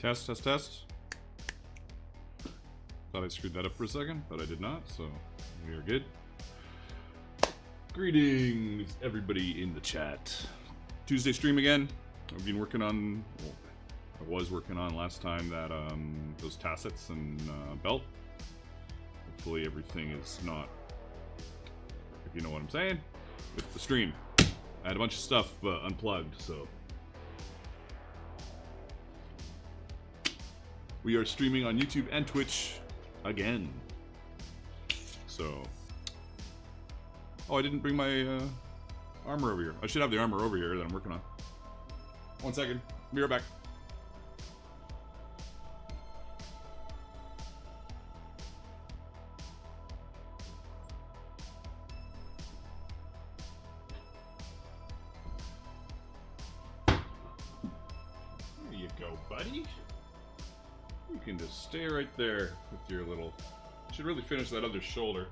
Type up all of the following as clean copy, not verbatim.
Test, test, test. Thought I screwed that up for a second, but I did not, so we are good. Greetings, everybody in the chat. Tuesday stream again. I've been working on, well, I was working on last time that those Tasettes and belt. Hopefully everything is not, if you know what I'm saying, with the stream. I had a bunch of stuff unplugged, so. We are streaming on YouTube and Twitch again. So. Oh, I didn't bring my armor over here. I should have the armor over here that I'm working on. 1 second. Be right back. There you go, buddy. You can just stay right there with your little... You should really finish that other shoulder.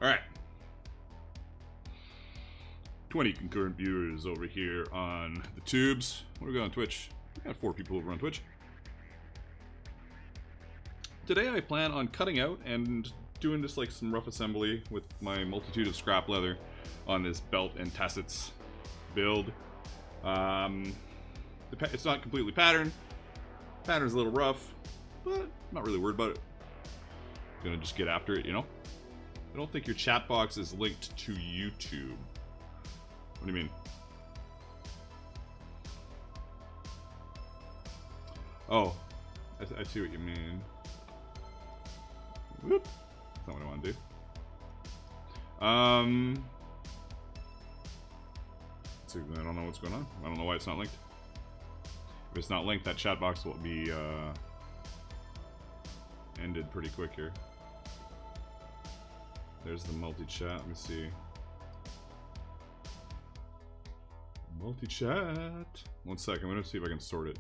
Alright. 20 concurrent viewers over here on the tubes. What do we got on Twitch? We got 4 people over on Twitch. Today I plan on cutting out and doing just like some rough assembly with my multitude of scrap leather on this belt and tassets build. It's not completely patterned. Pattern's a little rough, but I'm not really worried about it. Gonna just get after it, you know? I don't think your chat box is linked to YouTube. What do you mean? Oh, I see what you mean. Whoop. That's not what I want to do. So I don't know what's going on. I don't know why it's not linked. If it's not linked, that chat box will be ended pretty quick here. There's the multi-chat. Let me see. Multi-chat. 1 second. I'm going to see if I can sort it.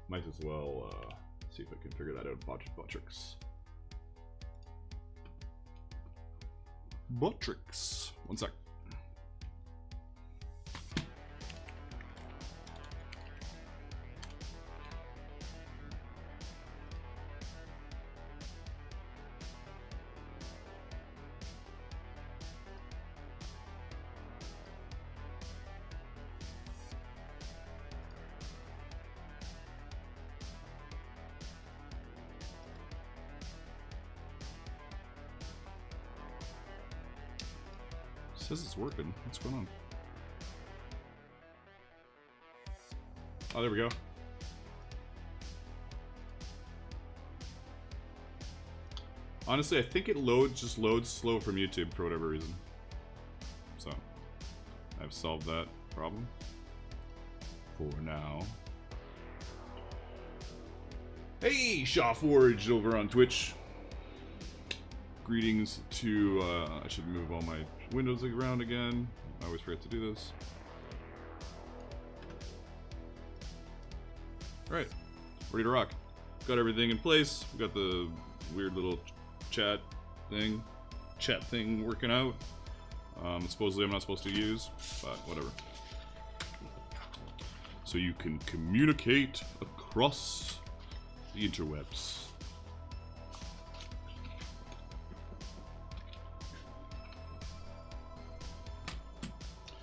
Might as well see if I can figure that out. Botrix. 1 sec. Says it's working. What's going on? Oh, there we go. Honestly, I think it just loads slow from YouTube for whatever reason. So, I've solved that problem for now. Hey, Shawforged over on Twitch. Greetings to, I should move all my windows around again. I always forget to do this. Alright, ready to rock. Got everything in place. We got the weird little chat thing working out. Supposedly I'm not supposed to use, but whatever. So you can communicate across the interwebs.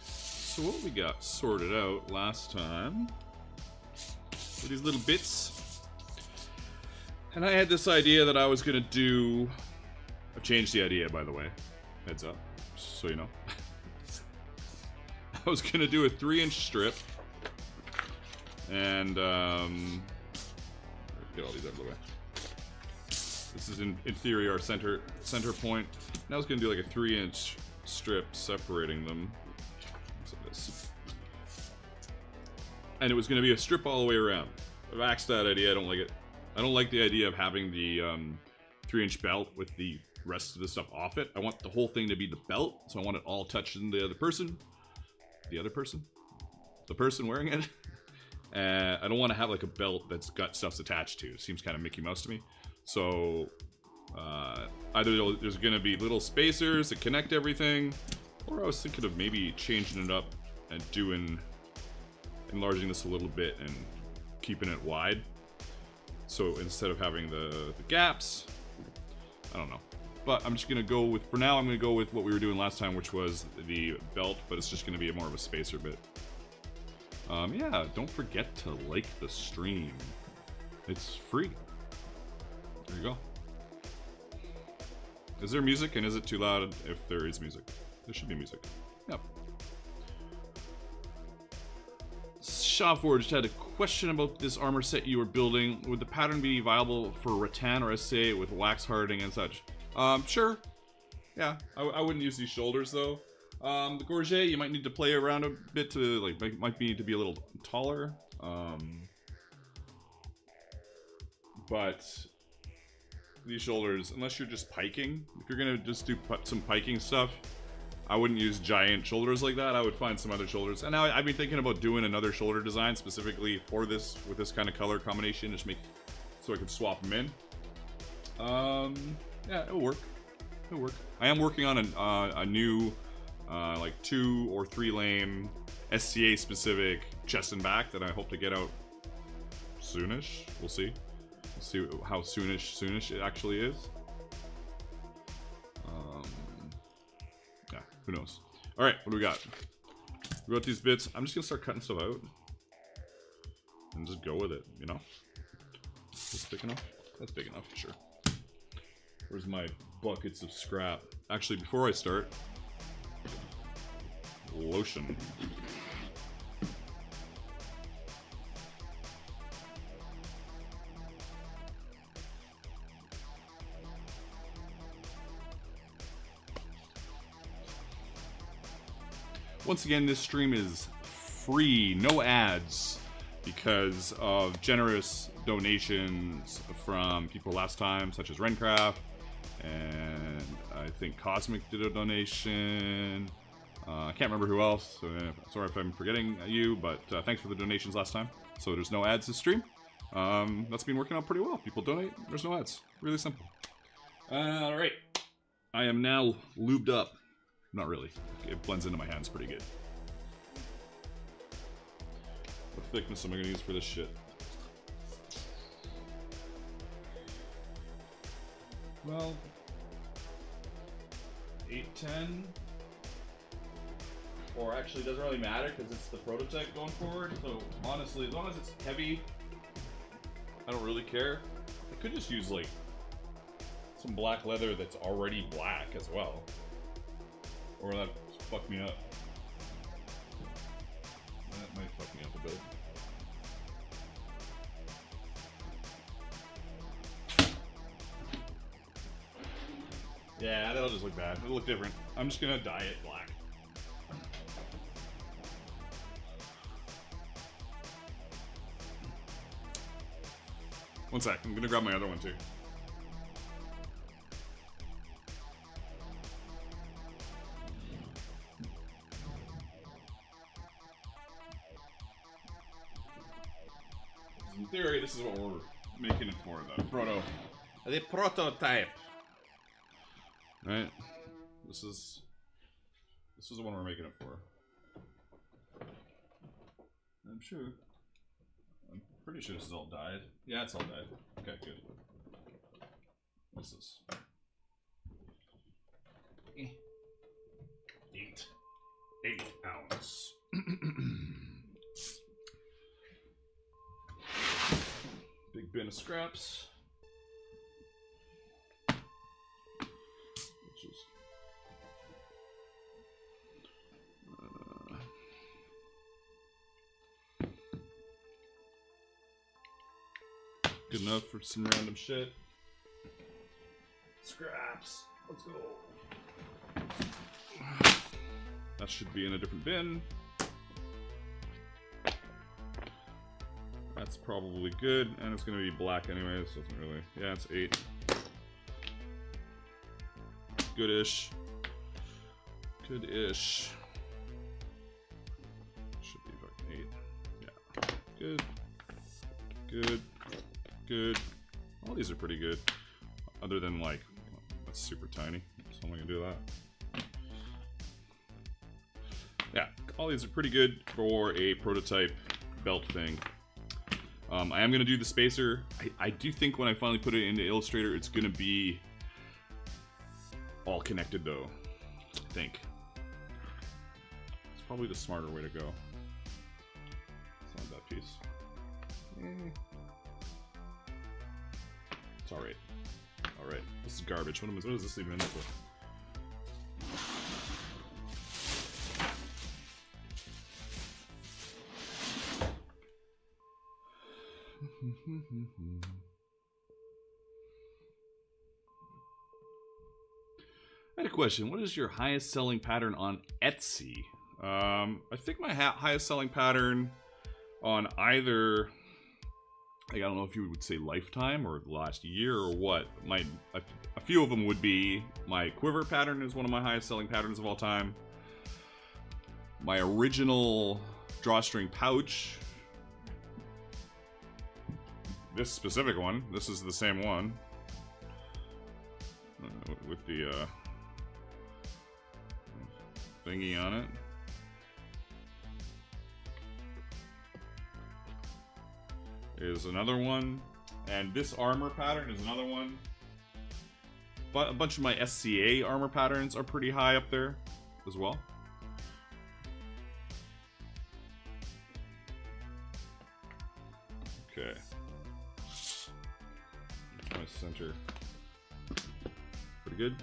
So what we got sorted out last time were these little bits. And I had this idea that I was going to do... I've changed the idea, by the way. Heads up, so you know. I was going to do a 3-inch strip. And, get all these out of the way. This is, in theory, our center point. And I was going to do like a 3-inch strip separating them. And it was going to be a strip all the way around. I've axed that idea. I don't like it. I don't like the idea of having the 3-inch belt with the rest of the stuff off it. I want the whole thing to be the belt, so I want it all touching the other person. The person wearing it. I don't want to have like a belt that's got stuff attached to. It seems kind of Mickey Mouse to me. So either there's going to be little spacers that connect everything, or I was thinking of maybe changing it up and doing enlarging this a little bit and keeping it wide. So instead of having the gaps, I don't know. But I'm just gonna go with, for now, I'm gonna go with what we were doing last time, which was the belt, but it's just gonna be more of a spacer bit. Yeah, don't forget to like the stream. It's free. There you go. Is there music, and is it too loud if there is music? There should be music. Yep. Shawforged had a question about this armor set you were building. Would the pattern be viable for rattan or SCA with wax hardening and such? Sure. Yeah, I wouldn't use these shoulders though. The gorget, you might need to play around a bit to, like, might need to be a little taller. But these shoulders, unless you're just piking, if you're gonna just do some piking stuff, I wouldn't use giant shoulders like that. I would find some other shoulders. And now I've been thinking about doing another shoulder design specifically for this, with this kind of color combination, just so I could swap them in. Yeah, it'll work. It'll work. I am working on a new, like 2 or 3 lane SCA specific chest and back that I hope to get out soonish. We'll see. We'll see how soonish it actually is. Yeah, who knows? All right, what do we got? We got these bits. I'm just gonna start cutting stuff out and just go with it. You know, is this big enough? That's big enough, sure. Where's my buckets of scrap? Actually, before I start, lotion. Once again, this stream is free, no ads, because of generous donations from people last time, such as Rencraft, and I think Cosmic did a donation. I can't remember who else, so sorry if I'm forgetting you, but thanks for the donations last time. So there's no ads this stream. That's been working out pretty well. People donate, there's no ads. Really simple. Alright. I am now lubed up. Not really. It blends into my hands pretty good. What thickness am I going to use for this shit? Well, 810. Or actually, it doesn't really matter because it's the prototype going forward. So honestly, as long as it's heavy, I don't really care. I could just use like some black leather that's already black as well. Or that fuck me up. That might fuck me up a bit. Yeah, that'll just look bad. It'll look different. I'm just gonna dye it black. One sec, I'm gonna grab my other one too. In theory, this is what we're making it for, the prototype. Right? This is the one we're making it for. I'm pretty sure this is all dyed. Yeah, it's all dyed. Okay, good. What's this? 8 ounce. Big bin of scraps. Which is good enough for some random shit. Scraps. Let's go. That should be in a different bin. That's probably good, and it's gonna be black anyway, so it doesn't really. Yeah, it's 8. Good-ish. Good-ish. Should be fucking 8. Yeah. Good. Good. Good. All these are pretty good. Other than, like, well, that's super tiny, so I'm not gonna do that. Yeah, all these are pretty good for a prototype belt thing. I am gonna do the spacer. I do think when I finally put it into Illustrator, it's gonna be all connected though. I think it's probably the smarter way to go. It's not that piece. It's all right. All right. This is garbage. What is this even in for? I had a question. What is your highest selling pattern on Etsy? I think my highest selling pattern on either, like, I don't know if you would say lifetime or the last year or what. A few of them would be my quiver pattern is one of my highest selling patterns of all time. My original drawstring pouch. This specific one. This is the same one. With the thingy on it. Is another one. And this armor pattern is another one. But a bunch of my SCA armor patterns are pretty high up there as well. Okay. My center. Pretty good.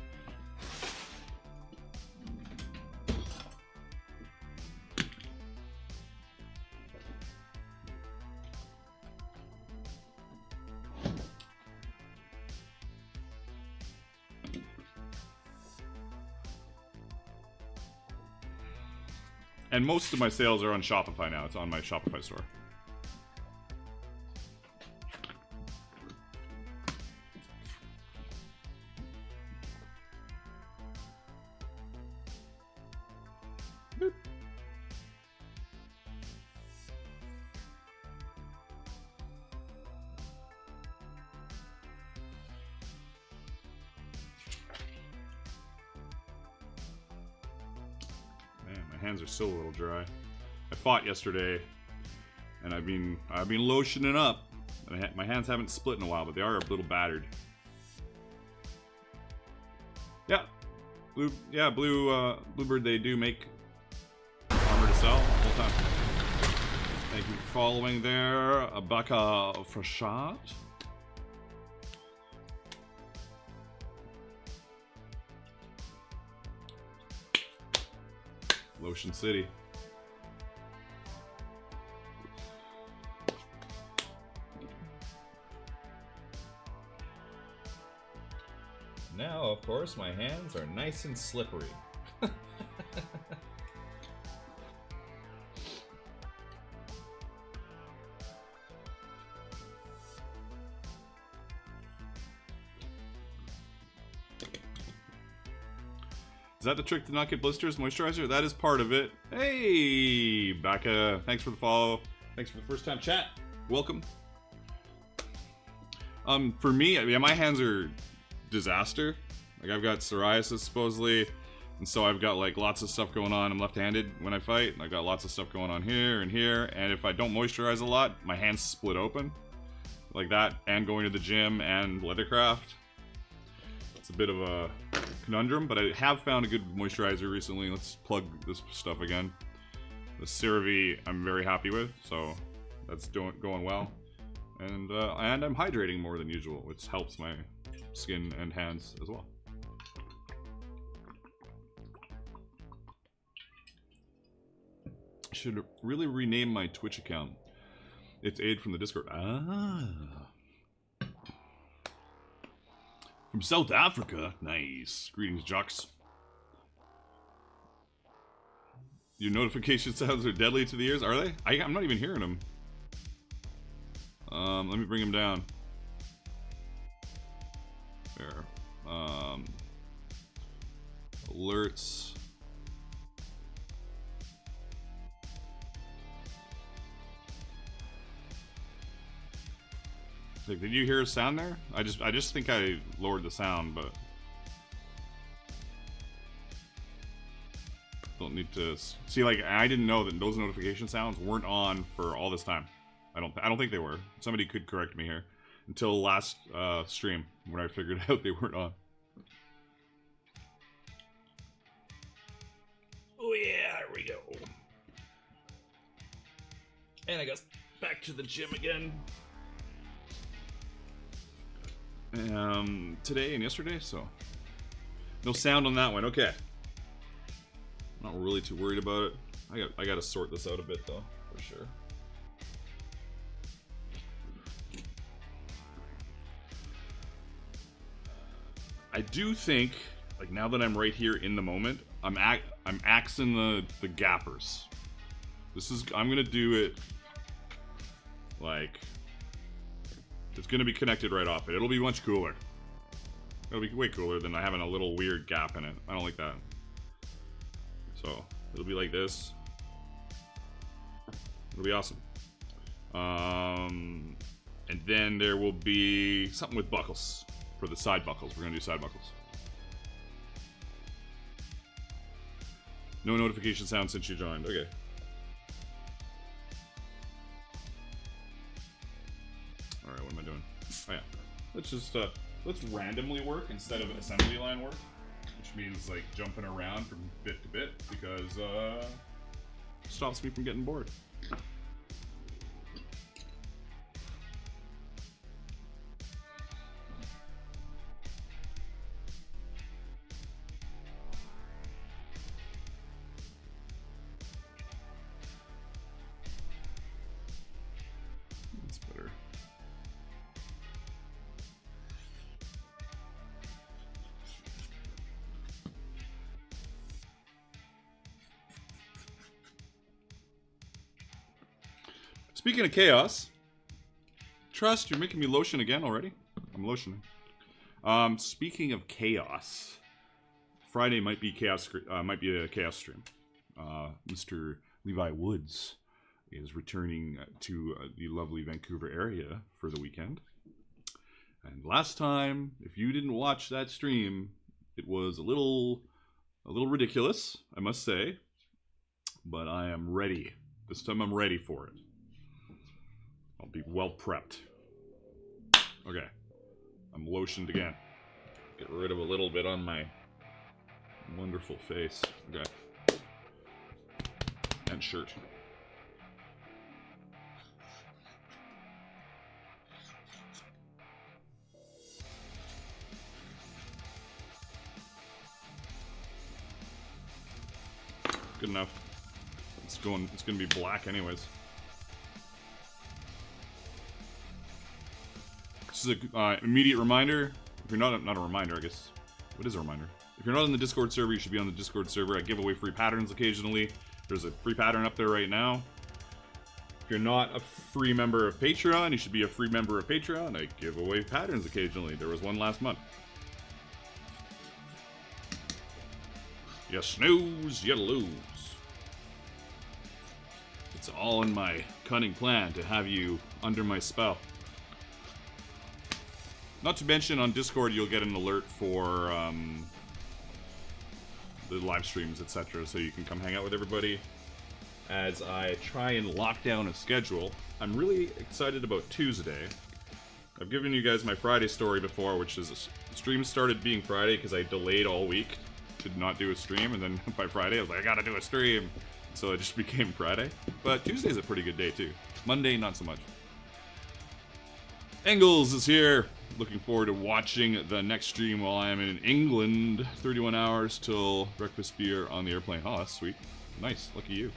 And most of my sales are on Shopify now. It's on my Shopify store. Boop. My hands are still a little dry. I fought yesterday, and I've been lotioning up. My hands haven't split in a while, but they are a little battered. Yeah, Bluebird. They do make armor to sell all the time. Thank you for following there, Abaka Frashat. Lotion City. Now, of course, my hands are nice and slippery. Is that the trick to not get blisters? Moisturizer? That is part of it. Hey, Becca. Thanks for the follow. Thanks for the first time chat. Welcome. For me, yeah, my hands are disaster. Like, I've got psoriasis supposedly, and so I've got like lots of stuff going on. I'm left-handed when I fight, and I've got lots of stuff going on here and here, and if I don't moisturize a lot, my hands split open. Like that, and going to the gym and leathercraft. It's a bit of a conundrum, but I have found a good moisturizer recently. Let's plug this stuff again. The CeraVe I'm very happy with, so that's going well. And I'm hydrating more than usual, which helps my skin and hands as well. Should really rename my Twitch account. It's aid from the Discord. Ah. From South Africa. Nice. Greetings, Jux. Your notification sounds are deadly to the ears, are they? I'm not even hearing them. Let me bring them down. There. Alerts. Like, did you hear a sound there? I just think I lowered the sound, but Don't need to see. Like, I didn't know that those notification sounds weren't on for all this time. I don't think they were. Somebody could correct me here. Until last stream when I figured out they weren't on. Oh yeah, here we go. And I got back to the gym again. Today and yesterday, so no sound on that one. Okay. Not really too worried about it. I gotta sort this out a bit though, for sure. I do think, like, now that I'm right here in the moment, I'm axing the gappers. I'm gonna do it like it's gonna be connected right off it. It'll be much cooler. It'll be way cooler than having a little weird gap in it. I don't like that. So it'll be like this. It'll be awesome. And then there will be something with buckles for the side buckles. We're gonna do side buckles. No notification sound since you joined. Okay. All right, what am I doing? Oh yeah, let's just let's randomly work instead of assembly line work, which means like jumping around from bit to bit because it stops me from getting bored. Speaking of chaos, Trust, you're making me lotion again already? I'm lotioning. Speaking of chaos, Friday might be a chaos stream. Mr. Levi Woods is returning to the lovely Vancouver area for the weekend. And last time, if you didn't watch that stream, it was a little ridiculous, I must say. But I am ready. This time I'm ready for it. I'll be well prepped. Okay. I'm lotioned again. Get rid of a little bit on my wonderful face. Okay. And shirt. Good enough. It's gonna be black anyways. This is a immediate reminder. If you're not a reminder, I guess. What is a reminder? If you're not in the Discord server, you should be on the Discord server. I give away free patterns occasionally. There's a free pattern up there right now. If you're not a free member of Patreon, you should be a free member of Patreon. I give away patterns occasionally. There was one last month. You snooze, you lose. It's all in my cunning plan to have you under my spell. Not to mention, on Discord, you'll get an alert for the live streams, etc., so you can come hang out with everybody as I try and lock down a schedule. I'm really excited about Tuesday. I've given you guys my Friday story before, which is stream started being Friday because I delayed all week to not do a stream, and then by Friday I was like, I gotta do a stream, so it just became Friday. But Tuesday's a pretty good day too. Monday, not so much. Engels is here. Looking forward to watching the next stream while I am in England. 31 hours till breakfast beer on the airplane. Oh, that's sweet. Nice. Lucky you.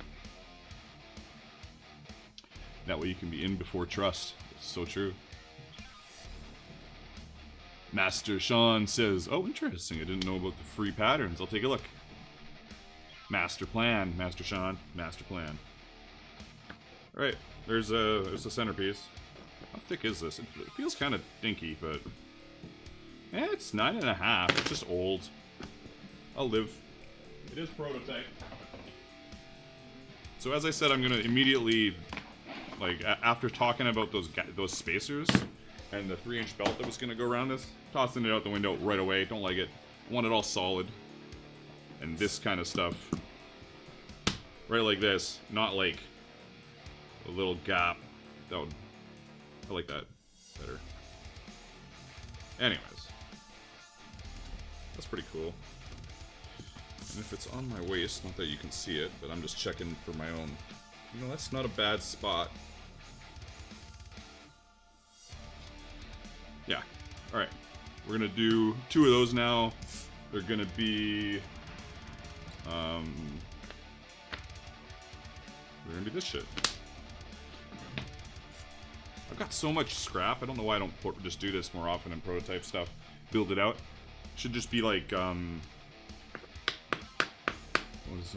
That way you can be in before trust. It's so true. Master Sean says, oh, interesting. I didn't know about the free patterns. I'll take a look. Master plan. Master Sean. Master plan. Alright. There's a centerpiece. How thick is this? It feels kind of dinky, but... it's 9.5. It's just old. I'll live. It is prototype. So as I said, I'm going to immediately, like, after talking about those spacers and the 3-inch belt that was going to go around this, tossing it out the window right away. Don't like it. I want it all solid. And this kind of stuff right like this, not like a little gap. That would, I like that better. Anyways, that's pretty cool. And if it's on my waist, not that you can see it, but I'm just checking for my own. You know, that's not a bad spot. Yeah. Alright. We're gonna do 2 of those now. They're gonna be... we're gonna do this shit. I've got so much scrap. I don't know why I don't just do this more often in prototype stuff. Build it out. Should just be like, what was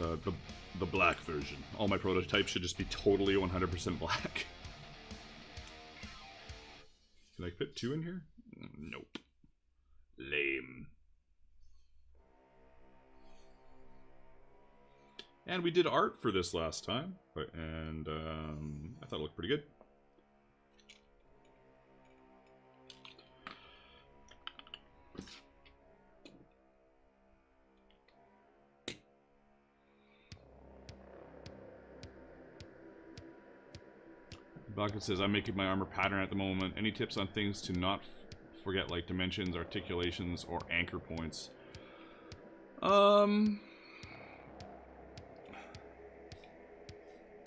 the black version. All my prototypes should just be totally 100% black. Can I fit 2 in here? Nope. Lame. And we did art for this last time, and I thought it looked pretty good. Bucket says, I'm making my armor pattern at the moment. Any tips on things to not forget, like dimensions, articulations, or anchor points?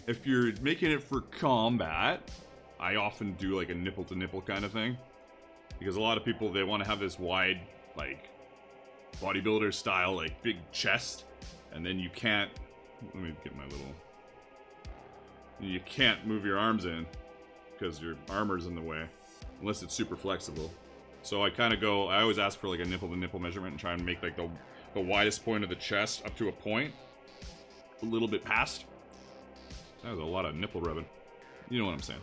If you're making it for combat, I often do like a nipple-to-nipple kind of thing. Because a lot of people, they want to have this wide, like, bodybuilder style, like, big chest. And then you can't... Let me get my little... You can't move your arms in because your armor's in the way, unless it's super flexible. So I kind of go, I always ask for like a nipple-to-nipple measurement and try and make like the widest point of the chest up to a point, a little bit past. That was a lot of nipple rubbing. You know what I'm saying.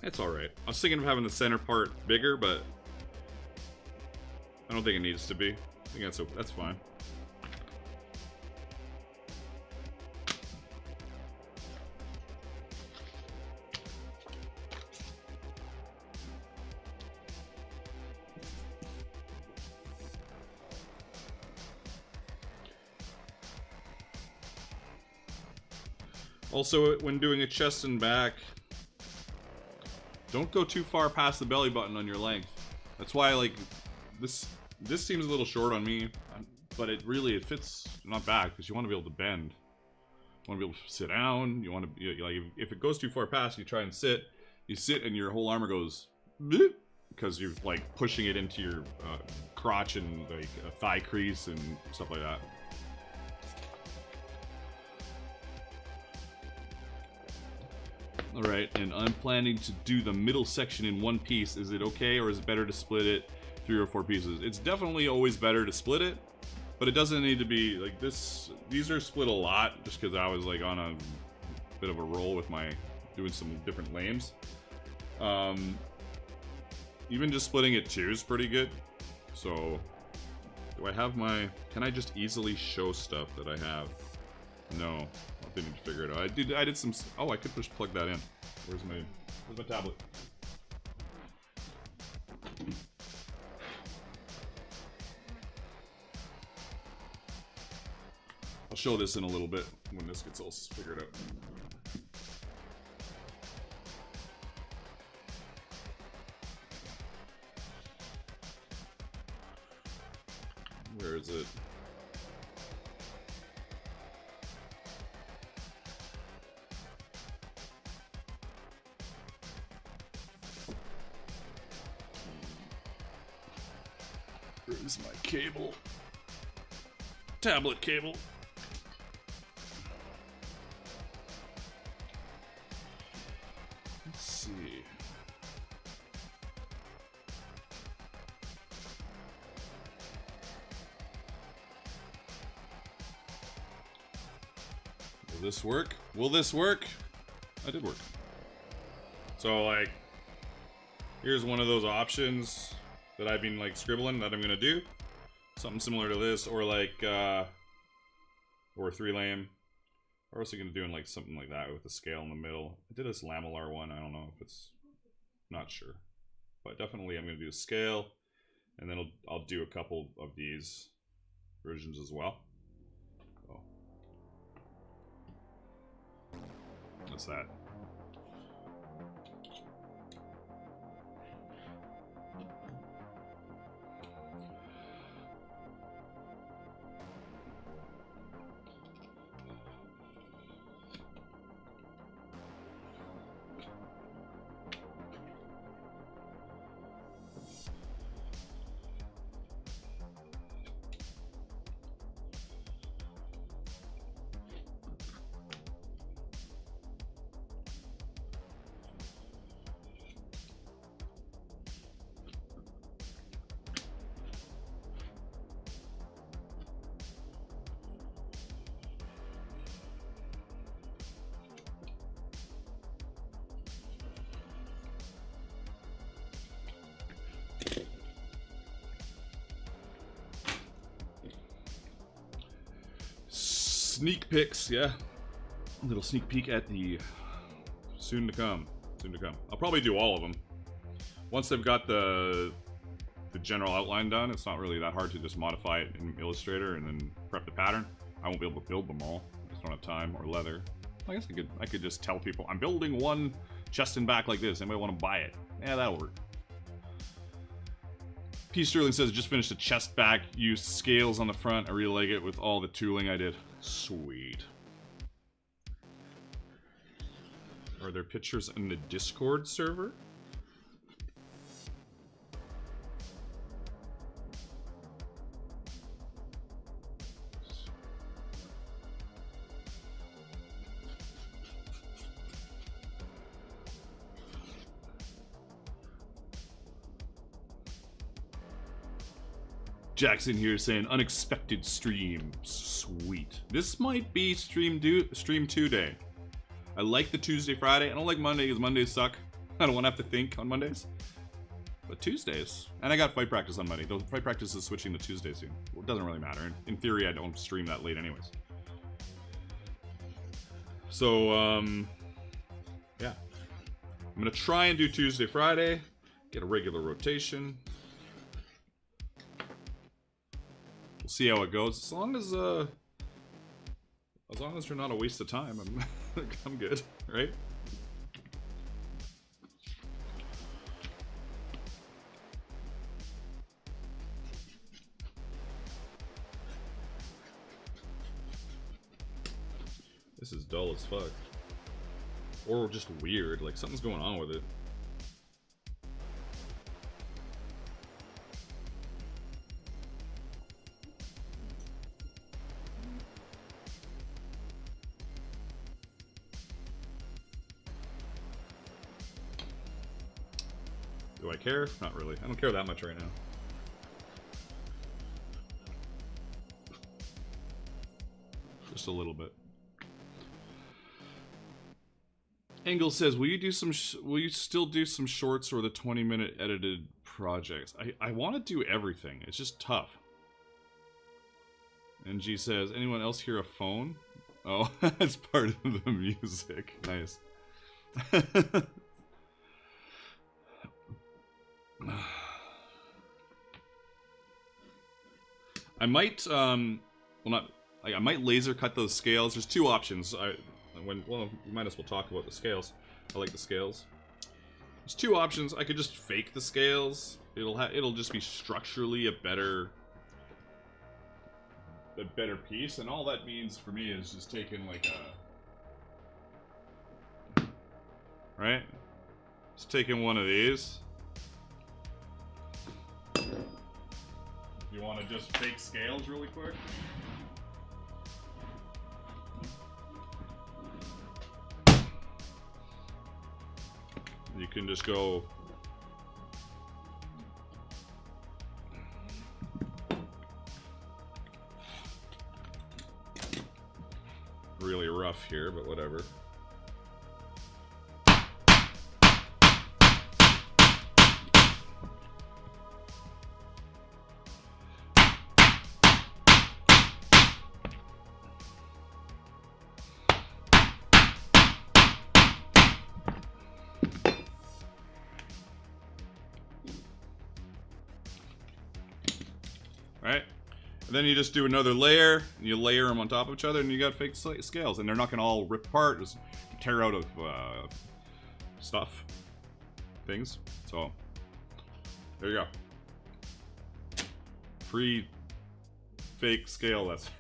It's alright. I was thinking of having the center part bigger, but I don't think it needs to be. I think that's fine. Also, when doing a chest and back, don't go too far past the belly button on your length. That's why, like, this seems a little short on me, but it fits not back because you want to be able to bend. You want to be able to sit down. You want to, like, if it goes too far past, you try and sit. You sit and your whole armor goes because you're like pushing it into your crotch and like a thigh crease and stuff like that. Alright, and I'm planning to do the middle section in one piece. Is it okay, or is it better to split it 3 or 4 pieces? It's definitely always better to split it, but it doesn't need to be like this. These are split a lot just because I was like on a bit of a roll with my doing some different lames. Even just splitting it 2 is pretty good. So, do I have my... Can I just easily show stuff that I have? No. I need to figure it out. I did some... Oh, I could just plug that in. Where's my tablet? I'll show this in a little bit when this gets all figured out. Where is it? Where's my cable? Tablet cable. Let's see. Will this work? Will this work? That did work. So, like, here's one of those options that I've been, like, scribbling that I'm gonna do. Something similar to this, or like, or 3-lame. Or else I'm gonna do like something like that with the scale in the middle. I did this lamellar one, I don't know if it's, not sure. But definitely I'm gonna do a scale, and then I'll do a couple of these versions as well. So, that's that. Sneak peeks, yeah. A little sneak peek at the soon to come. Soon to come. I'll probably do all of them. Once they've got the general outline done, it's not really that hard to just modify it in Illustrator and then prep the pattern. I won't be able to build them all. I just don't have time or leather. I guess I could just tell people, I'm building one chest and back like this. Anybody want to buy it? Yeah, that'll work. P. Sterling says, just finished a chest back, used scales on the front. I really like it with all the tooling I did. Sweet. Are there pictures in the Discord server? Jackson here saying unexpected stream. Sweet. This might be stream 2 day. I like the Tuesday, Friday. I don't like Monday because Mondays suck. I don't want to have to think on Mondays. But Tuesdays. And I got fight practice on Monday. Though fight practice is switching to Tuesday soon. Well, it doesn't really matter. In theory, I don't stream that late anyways. So, yeah. I'm going to try and do Tuesday, Friday. Get a regular rotation. We'll see how it goes. As long as they're not a waste of time, I'm good, right? This is dull as fuck. Or just weird, like something's going on with it. Do I care? Not really. I don't care that much right now. Just a little bit. Engel says, "Will you do some? Will you still do some shorts or the 20-minute edited projects?" I want to do everything. It's just tough. And G says, "Anyone else hear a phone?" Oh, that's part of the music. Nice. I might well, not like I might laser cut those scales. There's two options. Well, we might as well talk about the scales. I like the scales. There's two options. I could just fake the scales. It'll just be structurally a better piece, and all that means for me is just taking like a just taking one of these. You want to just fake scales really quick? You can just go really rough. rough here, but whatever. Right? And then you just do another layer, and you layer them on top of each other, and you got fake scales. And they're not going to all rip apart, just tear out of stuff. Things. So, there you go. Free fake scale lesson.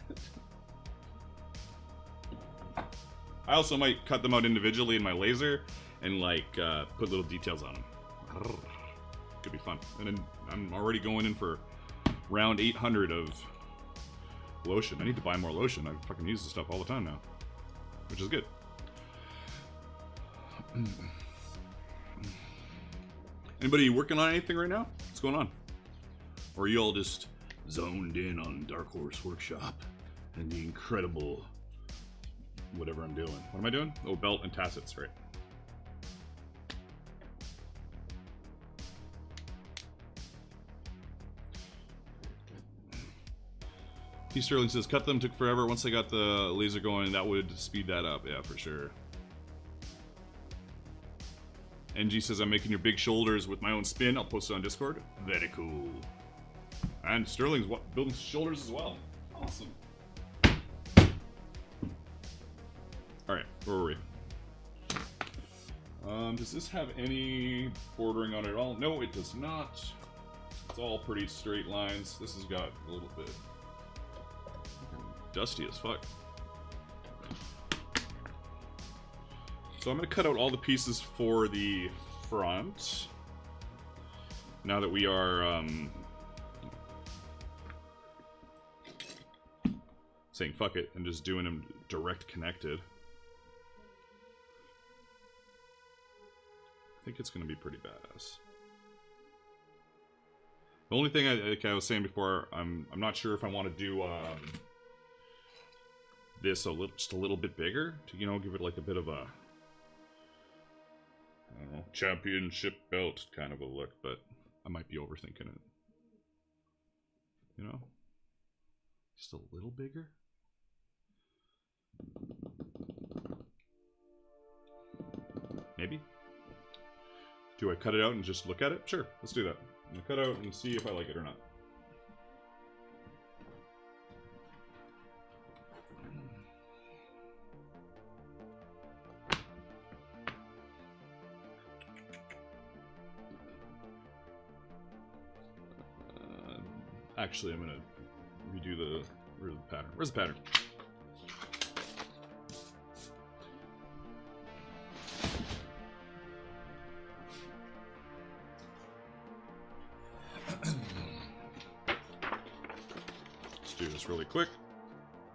I also might cut them out individually in my laser, and like, put little details on them. Could be fun. And then I'm already going in for round 800 of lotion. I need to buy more lotion. I fucking use this stuff all the time now, which is good. Anybody working on anything right now? What's going on? Or are you all just zoned in on Dark Horse Workshop and the incredible whatever I'm doing? What am I doing? Oh, belt and tassets, right? T. Sterling says, cut them, took forever. Once I got the laser going, that would speed that up. Yeah, for sure. NG says, I'm making your big shoulders with my own spin. I'll post it on Discord. Very cool. And Sterling's building shoulders as well. Awesome. Alright, where were we? Does this have any bordering on it at all? No, it does not. It's all pretty straight lines. This has got a little bit dusty as fuck. So I'm going to cut out all the pieces for the front. Now that we are saying fuck it and just doing them direct connected. I think it's going to be pretty badass. The only thing like I was saying before, I'm not sure if I want to do this just a little bit bigger to, you know, give it like a bit of a, I don't know, championship belt kind of a look, but I might be overthinking it. You know? Just a little bigger? Maybe? Do I cut it out and just look at it? Sure, let's do that. I'm gonna cut out and see if I like it or not. Actually, I'm gonna redo the pattern. Where's the pattern? Let's do this really quick.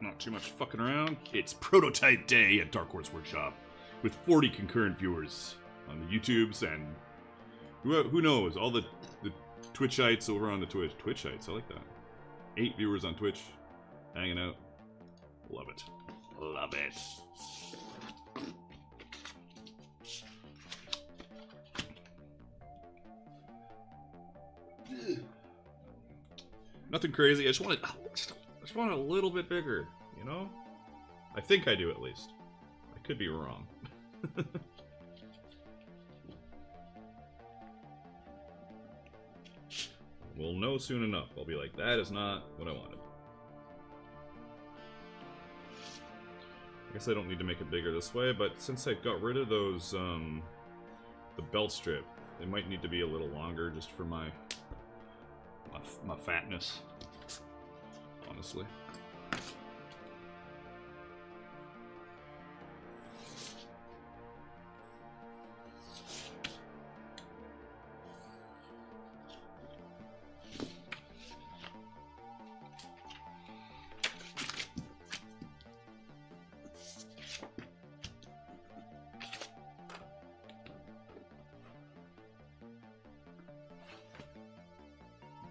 Not too much fucking around. It's prototype day at Dark Horse Workshop with 40 concurrent viewers on the YouTubes and who knows, all the Twitchites over on the Twitch. Twitchites, I like that. 8 viewers on Twitch, hanging out. Love it. Love it. Nothing crazy. I just want it a little bit bigger, you know? I think I do, at least. I could be wrong. We'll know soon enough. I'll be like, that is not what I wanted. I guess I don't need to make it bigger this way, but since I got rid of those, the belt strip, they might need to be a little longer just for my fatness, honestly.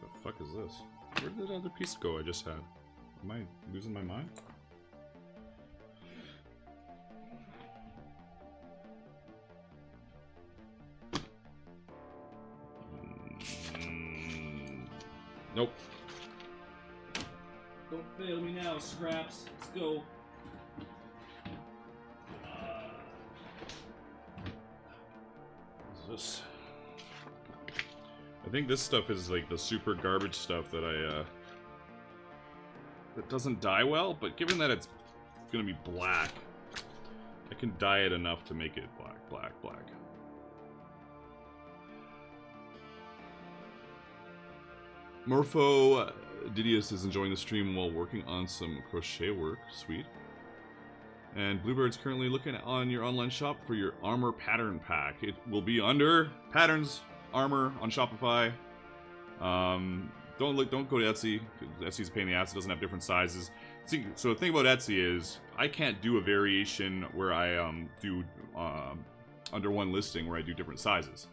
What the fuck is this? Where did that other piece go I just had? Am I losing my mind? Nope. Don't fail me now, Scraps. Let's go. What's this? I think this stuff is like the super garbage stuff that that doesn't dye well, but given that it's gonna be black, I can dye it enough to make it black, black, black. Morpho Didius is enjoying the stream while working on some crochet work. Sweet. And Bluebird's currently looking on your online shop for your armor pattern pack. It will be under patterns, armor on Shopify. Don't go to Etsy. Etsy's a pain in the ass. It doesn't have different sizes. See, so the thing about Etsy is I can't do a variation where I do under one listing where I do different sizes.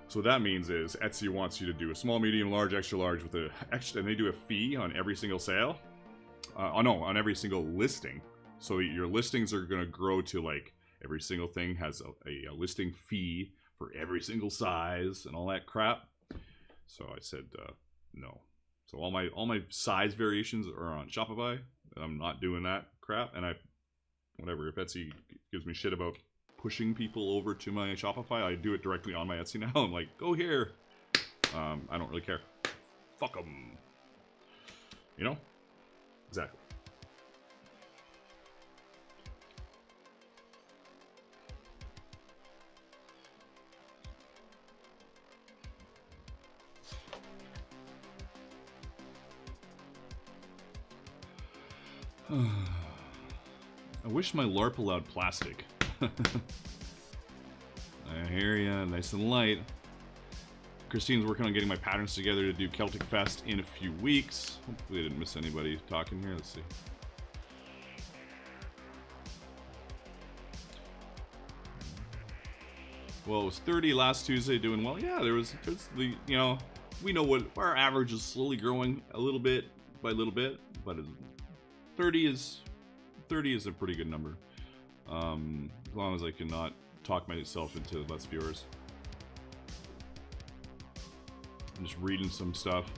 So what that means is Etsy wants you to do a small, medium, large, extra large with a extra, and they do a fee on every single sale. On every single listing. So your listings are going to grow to like every single thing has a listing fee for every single size and all that crap. So I said no. So all my size variations are on Shopify. I'm not doing that crap. And whatever, if Etsy gives me shit about pushing people over to my Shopify, I do it directly on my Etsy now. I'm like, go here. I don't really care. Fuck them. You know? Exactly. I wish my LARP allowed plastic. I hear ya, nice and light. Christine's working on getting my patterns together to do Celtic Fest in a few weeks. Hopefully I didn't miss anybody talking here. Let's see. Well, it was 30 last Tuesday, doing well. Yeah, there's the, you know, we know what our average is slowly growing a little bit by little bit, but 30 is a pretty good number. As long as I can not talk myself into less viewers. I'm just reading some stuff.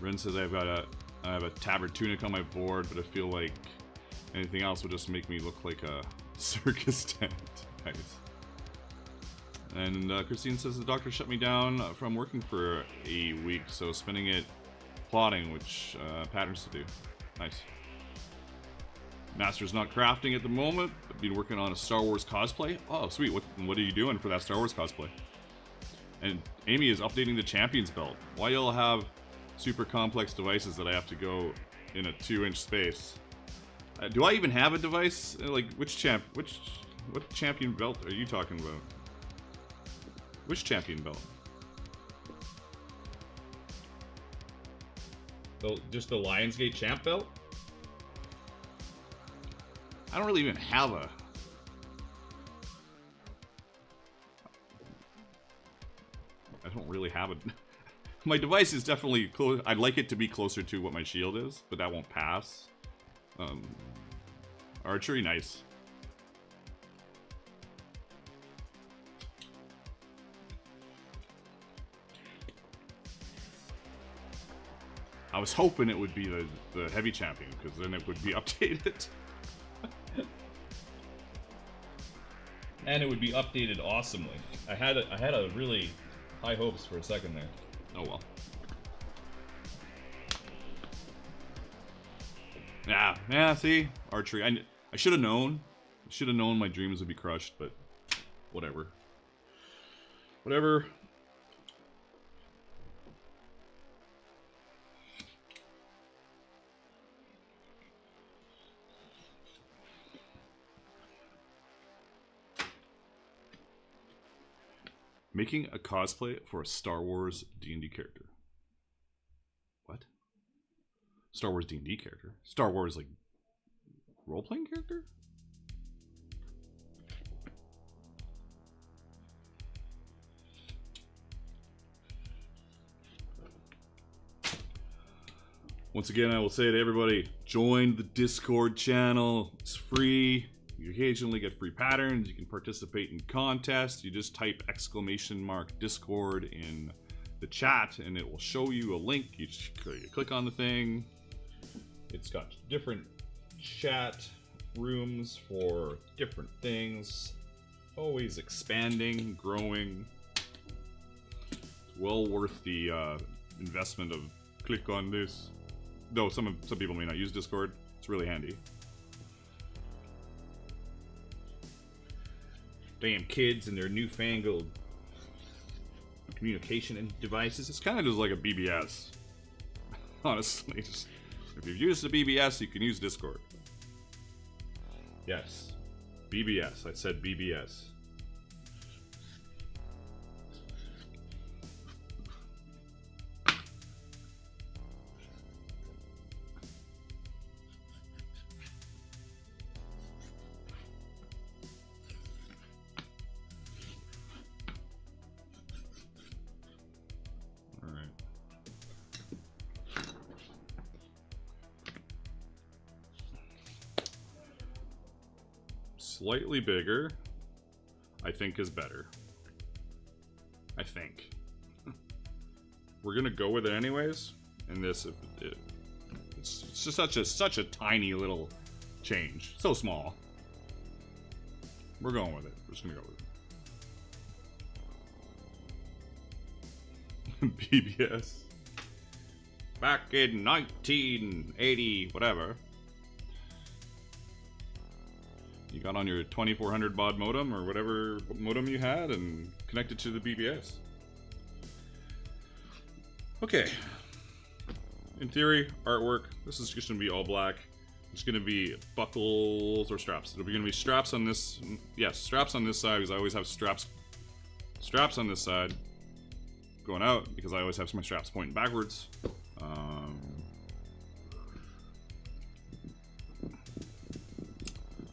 Ren says I have a tabard tunic on my board, but I feel like anything else would just make me look like a circus tent. Nice. And Christine says the doctor shut me down from working for a week, so spending it plotting which patterns to do. Nice. Master's not crafting at the moment, but been working on a Star Wars cosplay. Oh, sweet. What are you doing for that Star Wars cosplay? And Amy is updating the Champions belt. Why y'all have super complex devices that I have to go in a 2-inch space? Do I even have a device? Like, what champion belt are you talking about? Which champion belt? Just the Lionsgate champ belt? I don't really even have a... I don't really have a... My device is definitely close. I'd like it to be closer to what my shield is, but that won't pass. Archery, nice. I was hoping it would be the heavy champion, because then it would be updated. And it would be updated awesomely. I had a really high hopes for a second there. Oh well. Yeah, see? Archery. I should have known. I should have known my dreams would be crushed, but whatever. Whatever. Making a cosplay for a Star Wars D&D character. What? Star Wars D&D character? Star Wars, like, role-playing character? Once again, I will say to everybody, join the Discord channel. It's free. You occasionally get free patterns. You can participate in contests. You just type !Discord in the chat, and it will show you a link. You just click on the thing. It's got different chat rooms for different things. Always expanding, growing. It's well worth the investment of click on this. Though some people may not use Discord. It's really handy. Damn kids and their newfangled communication devices. It's kind of just like a BBS. Honestly, just, if you've used a BBS, you can use Discord. Yes, BBS. I said BBS. Slightly bigger, I think, is better. I think. We're gonna go with it anyways. And this, it's just such a tiny little change, so small. We're going with it. We're just gonna go with it. BBS. Back in 1980, whatever. You got on your 2400 baud modem or whatever modem you had and connected to the BBS. Okay. In theory, artwork. This is just going to be all black. It's going to be buckles or straps. There'll be going to be straps on this. Yes, straps on this side because I always have straps on this side going out because I always have my straps pointing backwards.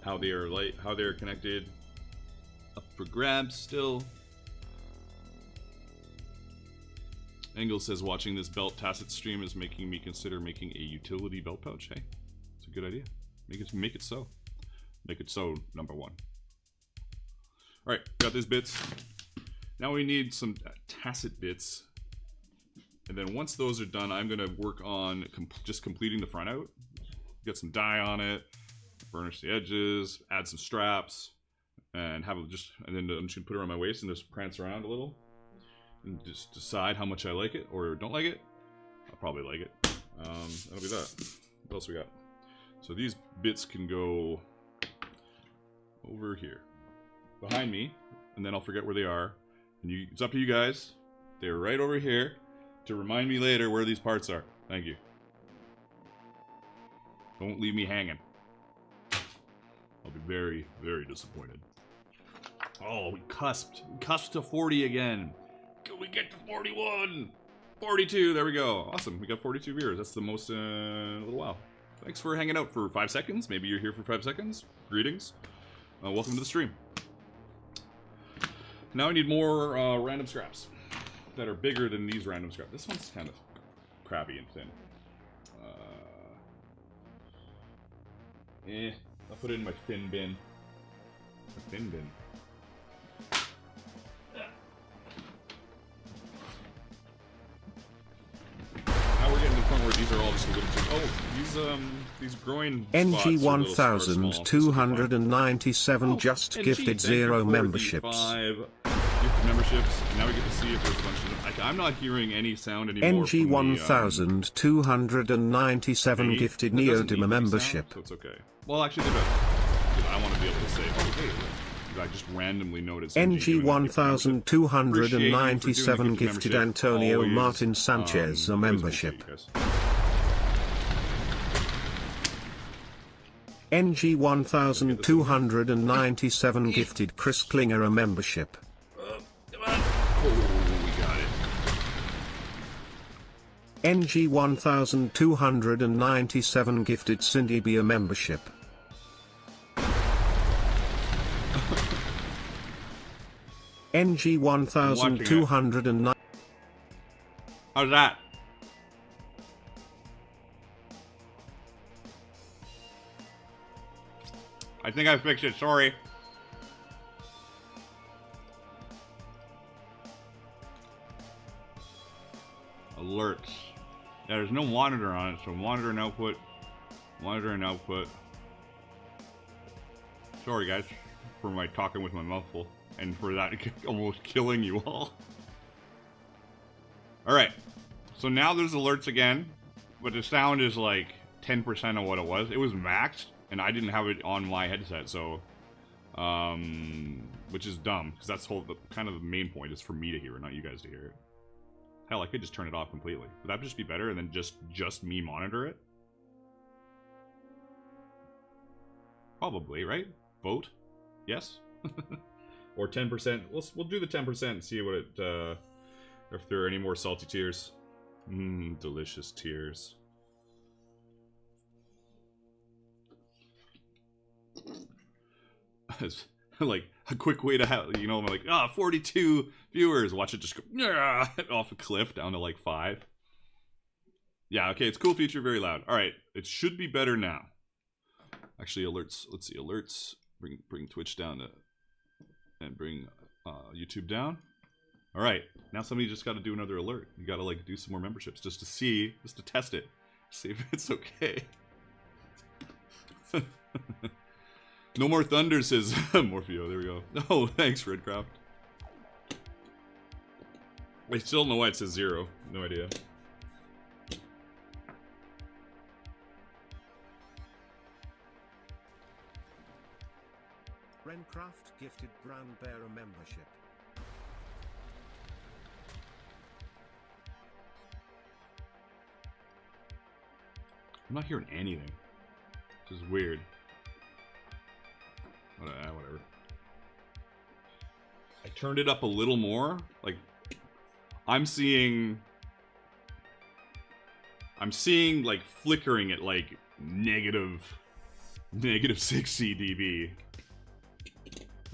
How they are connected, up for grabs still. Engel says watching this belt Tacet stream is making me consider making a utility belt pouch. Hey, it's a good idea. Make it so. Make it so, number one. All right, got these bits. Now we need some Tacet bits, and then once those are done, I'm gonna work on just completing the front out. Get some dye on it. Burnish the edges, add some straps, and then I'm just gonna put it around my waist and just prance around a little, and just decide how much I like it or don't like it. I'll probably like it. That'll be that. What else we got? So these bits can go over here, behind me, and then I'll forget where they are. And it's up to you guys. They're right over here to remind me later where these parts are. Thank you. Don't leave me hanging. I'll be very, very disappointed. Oh, we cusped. We cusped to 40 again. Can we get to 41? 42, there we go. Awesome, we got 42 viewers. That's the most in a little while. Thanks for hanging out for 5 seconds. Maybe you're here for 5 seconds. Greetings. Welcome to the stream. Now I need more random scraps that are bigger than these random scraps. This one's kind of crappy and thin. I'll put it in my thin bin. My thin bin. Now we're getting to the point where these are all just a little too. Oh, these groin. NG 1297 just gifted 0 memberships. 5 gifted memberships. And now we get to see if there's a bunch of them. I'm not hearing any sound anymore. NG 1297 gifted Neodima membership. So it's okay. Well, actually, they do. I want to be able to say, oh, hey, look. I just randomly noticed. NG 1297 gifted Antonio Martin Sanchez a membership. NG 1297 gifted Chris Klinger a membership. Come on. Oh, we got it. NG 1297 gifted Cindy B a membership. NG 1209. How's that? I think I fixed it, sorry. Alerts. Yeah, there's no monitor on it, so monitor and output. Monitor and output. Sorry guys for my talking with my mouth full and for that almost killing you all. Alright, so now there's alerts again, but the sound is like 10% of what it was. It was maxed, and I didn't have it on my headset, so which is dumb, because that's kind of the main point is for me to hear it, not you guys to hear it. Hell, I could just turn it off completely. Would that just be better, and then just me monitor it? Probably, right? Vote? Yes? Or 10%. We'll do the 10% and see what it, if there are any more salty tears. Mmm, delicious tears. Like, a quick way to have, you know, I'm like, 42 viewers. Watch it just go off a cliff down to like 5. Yeah, okay, it's cool feature, very loud. Alright, it should be better now. Actually, alerts, let's see, alerts. Bring Twitch down to, and bring YouTube down. Alright, now somebody just got to do another alert. You got to like do some more memberships just to see, just to test it. See if it's okay. No more thunder, says Morpheo. There we go. Oh, thanks, Redcraft. I still don't know why it says 0. No idea. Rencraft gifted Brown Bear a membership. I'm not hearing anything. Which is weird. Whatever. I turned it up a little more. Like, I'm seeing like flickering at like negative 60 dB.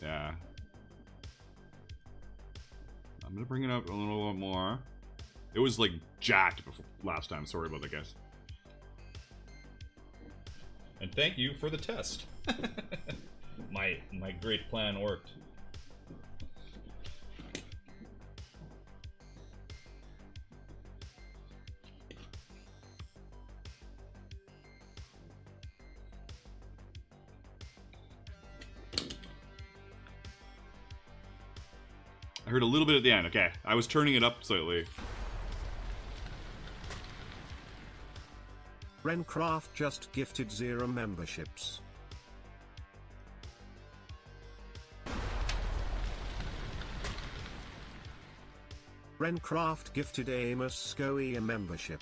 Yeah. I'm gonna bring it up a little bit more. It was like jacked before last time. Sorry about that, guys. And thank you for the test. My great plan worked. I heard a little bit at the end. Okay, I was turning it up slightly. Rencraft just gifted 0 memberships. Rencraft gifted Amos Scoey a membership.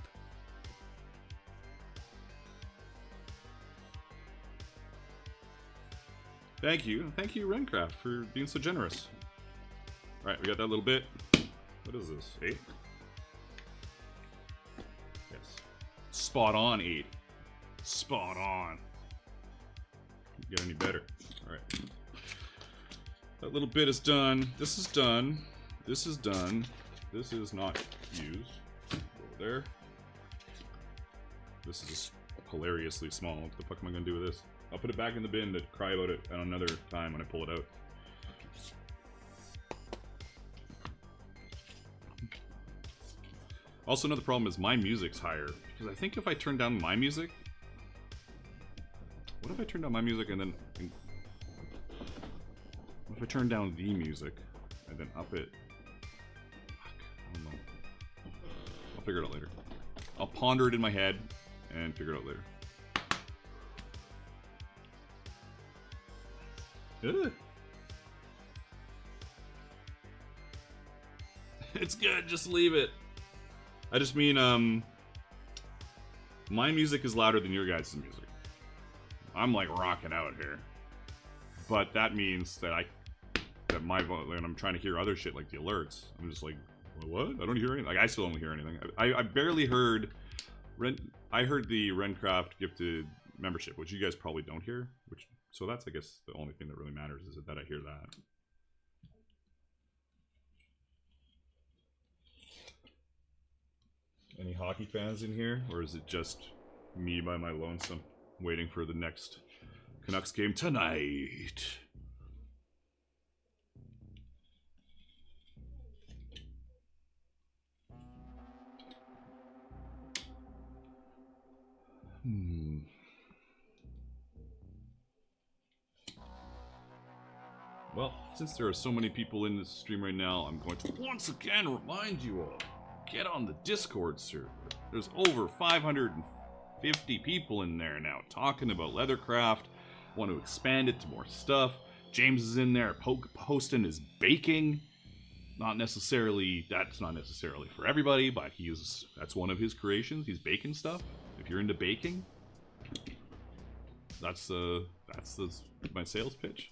Thank you, Rencraft, for being so generous. Alright, we got that little bit. What is this? 8? Yes. Spot on 8. Spot on. Can't get any better. Alright. That little bit is done. This is done. This is done. This is not used. Go over there. This is just hilariously small. What the fuck am I gonna do with this? I'll put it back in the bin to cry about it at another time when I pull it out. Also, another problem is my music's higher. Because I think if I turn down my music... What if I turn down my music and then... What if I turn down the music and then up it? Fuck, I don't know. I'll figure it out later. I'll ponder it in my head and figure it out later. Ugh. It's good, just leave it. I just mean, my music is louder than your guys' music. I'm like rocking out here. But that means that my vote, when I'm trying to hear other shit like the alerts, I'm just like, what? I don't hear anything. Like, I still don't hear anything. I barely heard, I heard the Rencraft gifted membership, which you guys probably don't hear. So that's, I guess, the only thing that really matters is that I hear that. Any hockey fans in here? Or is it just me by my lonesome waiting for the next Canucks game tonight? Well, since there are so many people in this stream right now, I'm going to once again remind you all, get on the Discord server. There's over 550 people in there now talking about Leathercraft, want to expand it to more stuff. James is in there posting his baking. That's not necessarily for everybody, but that's one of his creations. He's baking stuff. If you're into baking, that's my sales pitch.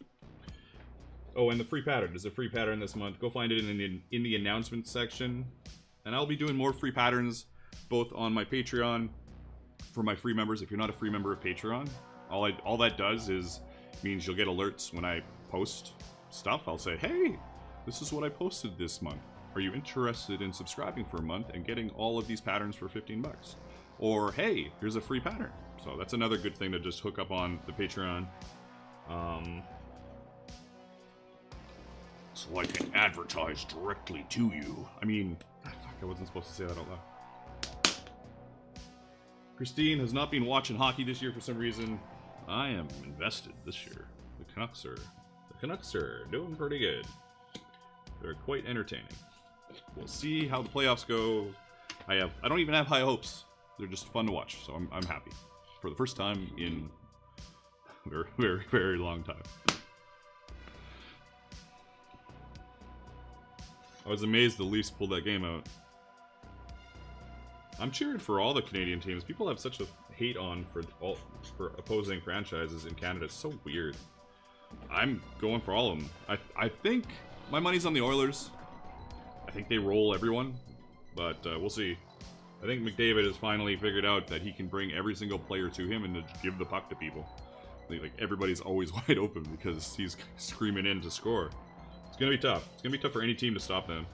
Oh, and the free pattern. There's a free pattern this month. Go find it in the announcement section. And I'll be doing more free patterns, both on my Patreon for my free members. If you're not a free member of Patreon, all that does means you'll get alerts when I post stuff. I'll say, hey, this is what I posted this month. Are you interested in subscribing for a month and getting all of these patterns for 15 bucks? Or, hey, here's a free pattern. So that's another good thing to just hook up on the Patreon. So I can advertise directly to you. I mean, fuck, I wasn't supposed to say that out loud. Christine has not been watching hockey this year for some reason. I am invested this year. The Canucks are doing pretty good. They're quite entertaining. We'll see how the playoffs go. I don't even have high hopes. They're just fun to watch, so I'm happy. For the first time in a very, very, very long time. I was amazed the Leafs pulled that game out. I'm cheering for all the Canadian teams. People have such a hate on for opposing franchises in Canada. It's so weird. I'm going for all of them. I think my money's on the Oilers. I think they roll everyone, but we'll see. I think McDavid has finally figured out that he can bring every single player to him and give the puck to people. Like everybody's always wide open because he's screaming in to score. It's gonna be tough. It's gonna be tough for any team to stop them.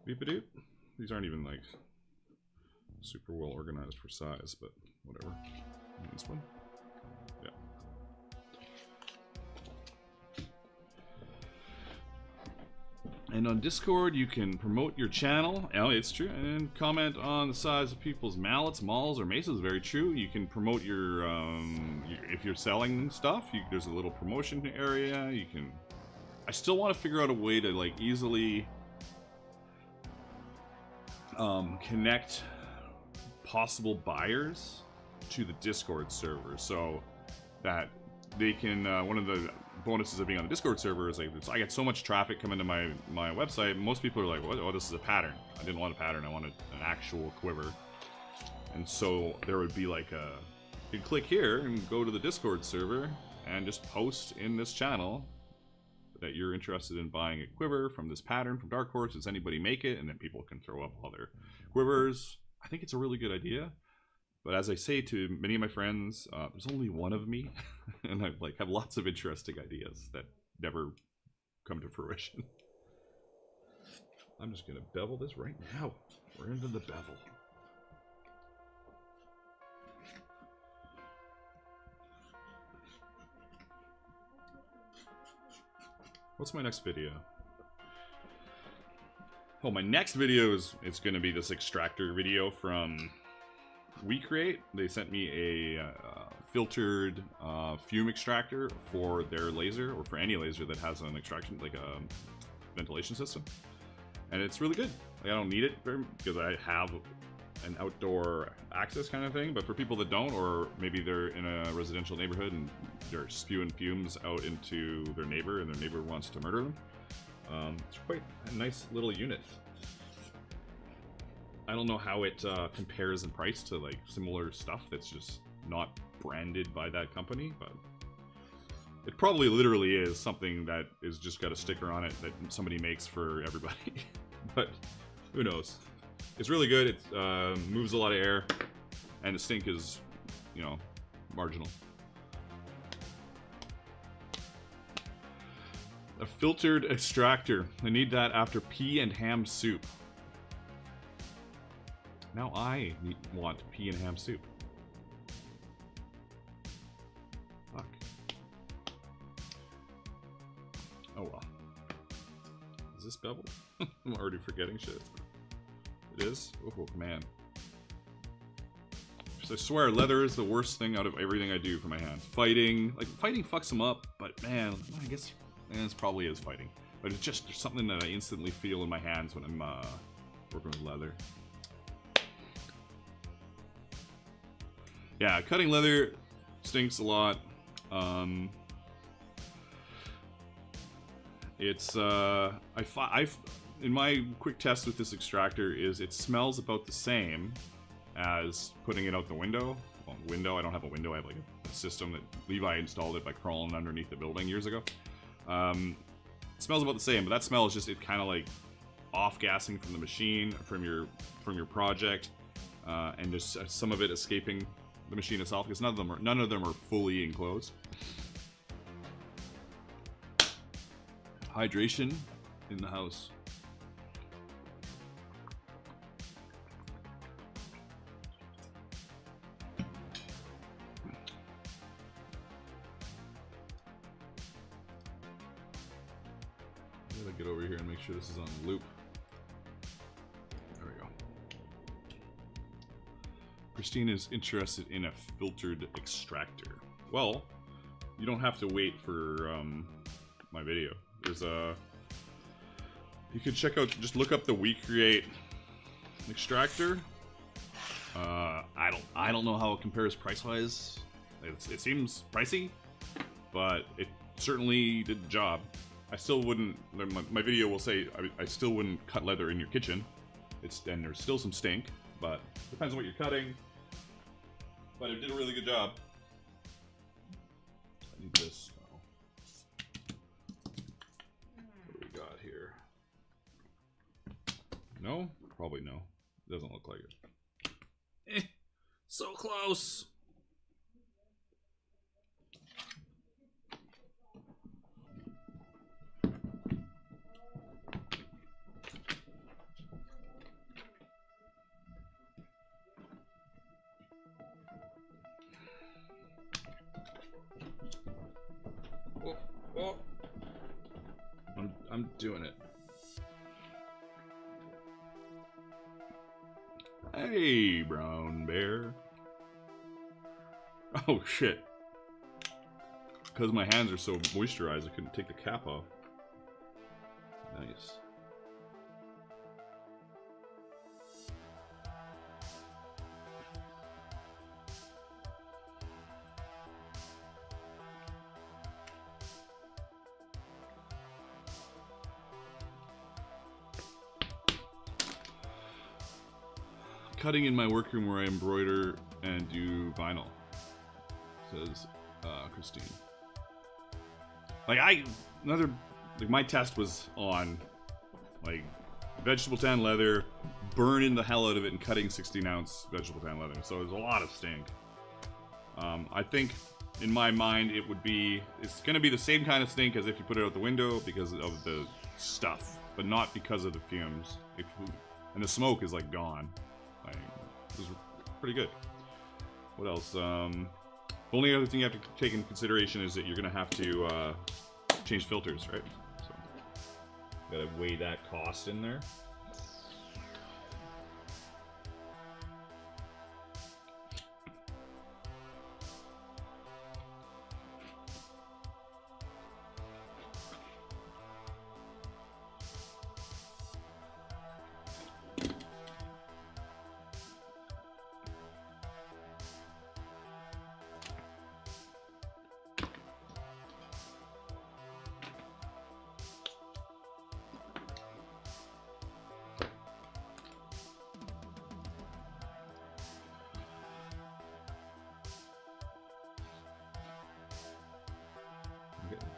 Beep-a-doop. These aren't even like super well organized for size, but whatever. This one? Yeah. And on Discord, you can promote your channel. Oh, it's true. And comment on the size of people's mallets, mauls, or maces. Very true. You can promote your if you're selling stuff. There's a little promotion area. You can. I still want to figure out a way to like easily connect possible buyers to the Discord server, so that they can. One of the bonuses of being on the Discord server is like I get so much traffic coming to my website. Most people are like, "What? Oh, this is a pattern. I didn't want a pattern. I wanted an actual quiver." And so there would be like you can click here and go to the Discord server and just post in this channel that you're interested in buying a quiver from this pattern from Dark Horse. Does anybody make it? And then people can throw up all their quivers. I think it's a really good idea. But as I say to many of my friends, there's only one of me, and I have lots of interesting ideas that never come to fruition. I'm just gonna bevel this right now. We're into the bevel. What's my next video? Oh, my next video it's going to be this extractor video from WeCreate. They sent me a filtered fume extractor for their laser, or for any laser that has an extraction, like a ventilation system. And it's really good. Like, I don't need it because I have an outdoor access kind of thing, but for people that don't, or maybe they're in a residential neighborhood and they're spewing fumes out into their neighbor and their neighbor wants to murder them, it's quite a nice little unit. I don't know how it compares in price to like similar stuff that's just not branded by that company, but it probably literally is something that is just got a sticker on it that somebody makes for everybody. But who knows? It's really good. It moves a lot of air, and the stink is, you know, marginal. A filtered extractor. I need that after pea and ham soup. Now I want pea and ham soup. Fuck. Oh well. Is this bevel? I'm already forgetting shit. It is? Oh man. I swear, leather is the worst thing out of everything I do for my hands. Fighting fucks them up, but man, I guess it's probably is fighting. But it's just, there's something that I instantly feel in my hands when I'm working with leather. Yeah, cutting leather stinks a lot. It's in my quick test with this extractor is it smells about the same as putting it out the window. Well, window, I don't have a window, I have like a system that Levi installed it by crawling underneath the building years ago. It smells about the same, but that smell is just it kind of like off-gassing from the machine, from your project, and just some of it escaping the machine itself, because none of them are fully enclosed. Hydration in the house. Get over here and make sure this is on loop. There we go. Christine is interested in a filtered extractor. Well, you don't have to wait for my video. There's you can check out, just look up the WeCreate extractor. I don't know how it compares price-wise. It seems pricey, but it certainly did the job. I still wouldn't, my video will say, I still wouldn't cut leather in your kitchen. And there's still some stink, but depends on what you're cutting. But it did a really good job. I need this. Oh. What do we got here? No? Probably no. Doesn't look like it. So close! Oh. I'm doing it. Hey, brown bear. Oh shit. Because my hands are so moisturized, I couldn't take the cap off. Nice. Cutting in my workroom where I embroider and do vinyl, says Christine. My test was on like vegetable tan leather, burning the hell out of it and cutting 16-ounce vegetable tan leather. So there's a lot of stink. I think in my mind it's gonna be the same kind of stink as if you put it out the window because of the stuff, but not because of the fumes. And the smoke is like gone. It was pretty good. What else? The only other thing you have to take into consideration is that you're gonna have to change filters, right? So gotta weigh that cost in there.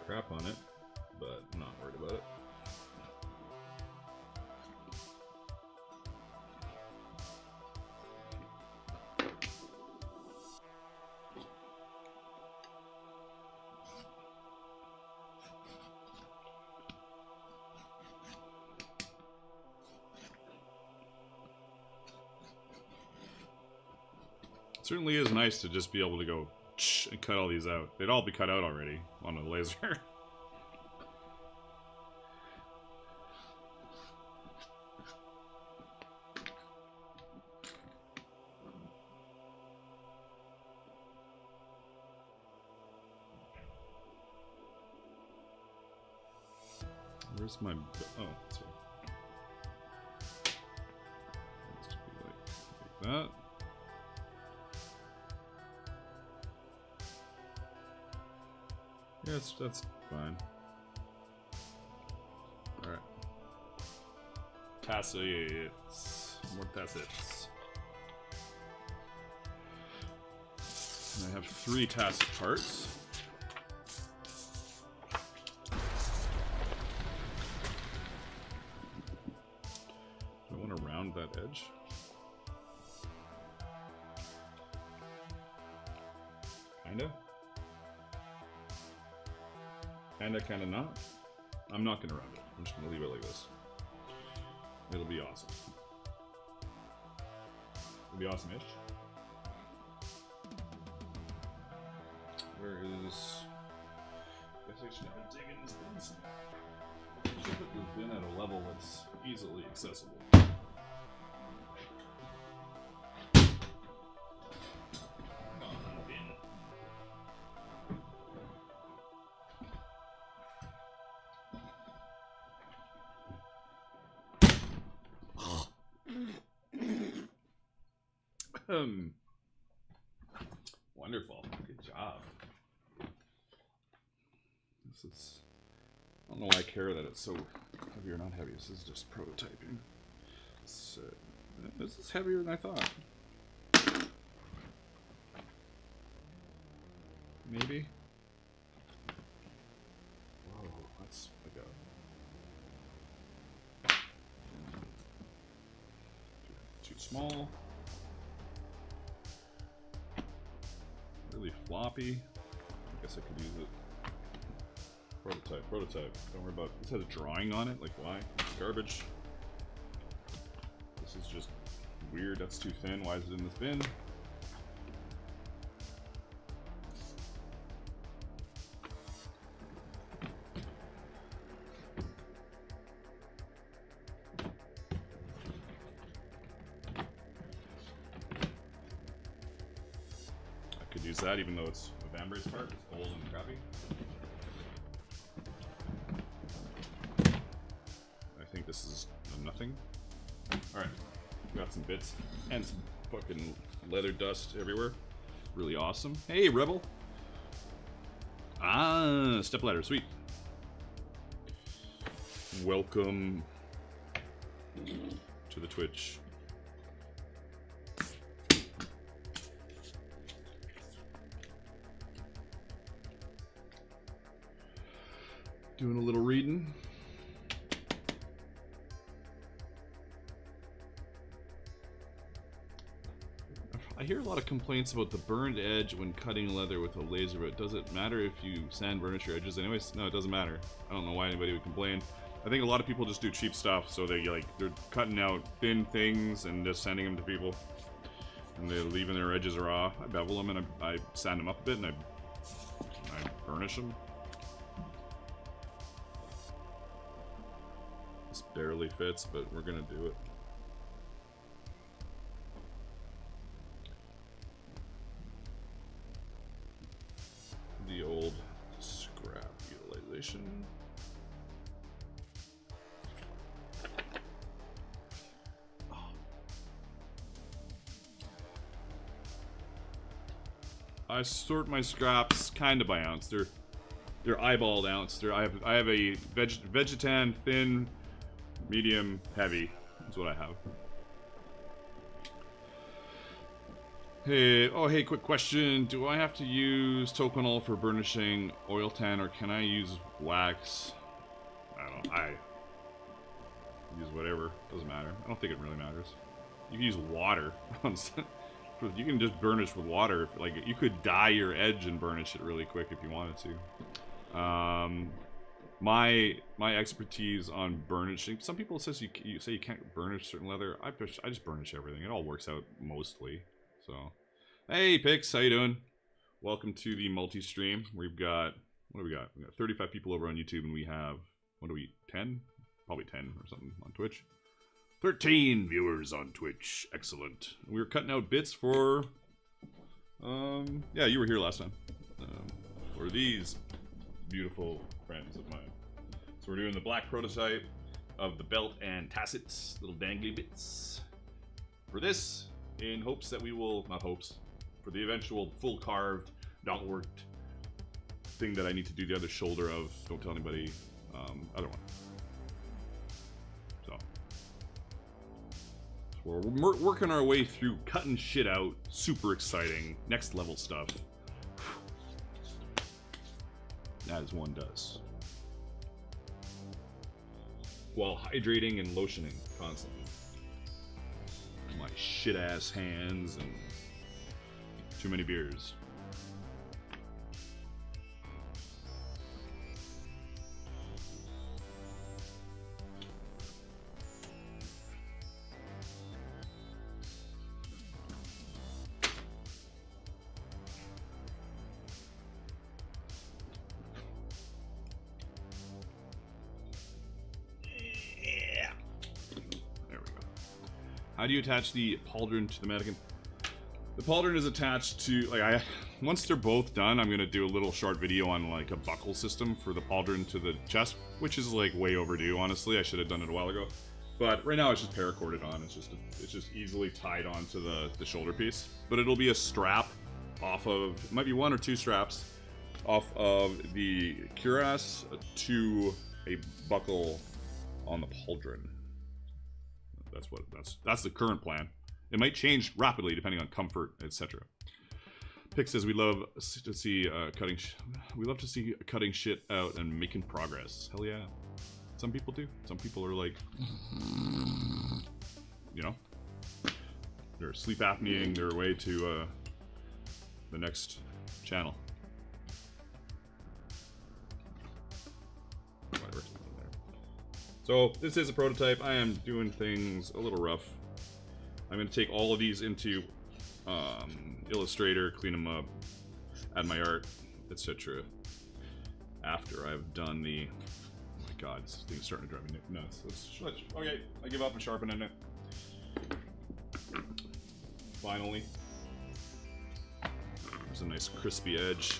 Crap on it, but I'm not worried about it. certainly is nice to just be able to go and cut all these out. They'd all be cut out already on a laser. Where's my... Oh, that's right. Let's just be like that. Yeah, that's fine. Alright. Tasettes. More tassets. And I have 3 tasset parts. That edge. Kinda not. I'm not gonna round it. I'm just gonna leave it like this. It'll be awesome. It'll be awesome-ish. Where is... I guess I should have to dig in this bin. I should put this bin at a level that's easily accessible. Wonderful. Good job. This is... I don't know why I care that it's so heavy or not heavy. This is just prototyping. So, this is heavier than I thought. Maybe? Whoa, that's like a... Too small. Really floppy. I guess I could use it. Prototype. Don't worry about it. This has a drawing on it. Like, why? It's garbage. This is just weird. That's too thin. Why is it in this bin? Use that even though it's a Van Brace part, it's old and crappy. I think this is nothing. Alright, got some bits and some fucking leather dust everywhere. Really awesome. Hey, Rebel! Ah, step ladder, sweet. Welcome to the Twitch. Doing a little reading. I hear a lot of complaints about the burned edge when cutting leather with a laser, but does it matter if you sand burnish your edges anyways? No, it doesn't matter. I don't know why anybody would complain. I think a lot of people just do cheap stuff, so they're cutting out thin things and just sending them to people. And they're leaving their edges raw. I bevel them and I sand them up a bit and I burnish them. Barely fits, but we're gonna do it. The old scrap utilization. Oh. I sort my scraps kind of by ounce. They're eyeballed ounce. I have a Vegetan thin, medium, heavy is what I have. Hey, oh hey, quick question. Do I have to use toconol for burnishing oil tan, or can I use wax? I don't know. I use whatever. Doesn't matter. I don't think it really matters. You can use water. You can just burnish with water. Like, you could dye your edge and burnish it really quick if you wanted to. My expertise on burnishing. Some people says you say you can't burnish certain leather. I just burnish everything. It all works out mostly. So Hey, Pix, how you doing? Welcome to the multi-stream. We've got, what do we got? We got 35 people over on YouTube, and we have, what do we, 10? Probably 10 or something on Twitch. 13 viewers on Twitch. Excellent. We were cutting out bits for, yeah, you were here last time. For these beautiful friends of mine. So we're doing the black prototype of the belt and tassets, little dangly bits. For this, in hopes that we will, not hopes, for the eventual full carved, not worked thing that I need to do the other shoulder of, don't tell anybody, other one. So we're working our way through cutting shit out, super exciting, next level stuff. As one does. While hydrating and lotioning constantly. My shit ass hands and too many beers. How do you attach the pauldron to the mannequin? The pauldron is attached to, like, once they're both done, I'm gonna do a little short video on like a buckle system for the pauldron to the chest, which is like way overdue, honestly. I should have done it a while ago. But right now it's just paracorded on. It's just easily tied onto the shoulder piece. But it'll be a strap off of, it might be one or two straps off of the cuirass to a buckle on the pauldron. That's the current plan. It might change rapidly depending on comfort, etc. Pick says we love to see cutting shit out and making progress. Hell yeah. Some people do. Some people are like, you know, they're sleep apneaing their way to the next channel. Whatever. So this is a prototype. I am doing things a little rough. I'm going to take all of these into Illustrator, clean them up, add my art, etc. After I've done the... Oh my god, this thing's starting to drive me nuts. Okay, I give up on sharpening it. Finally. There's a nice crispy edge.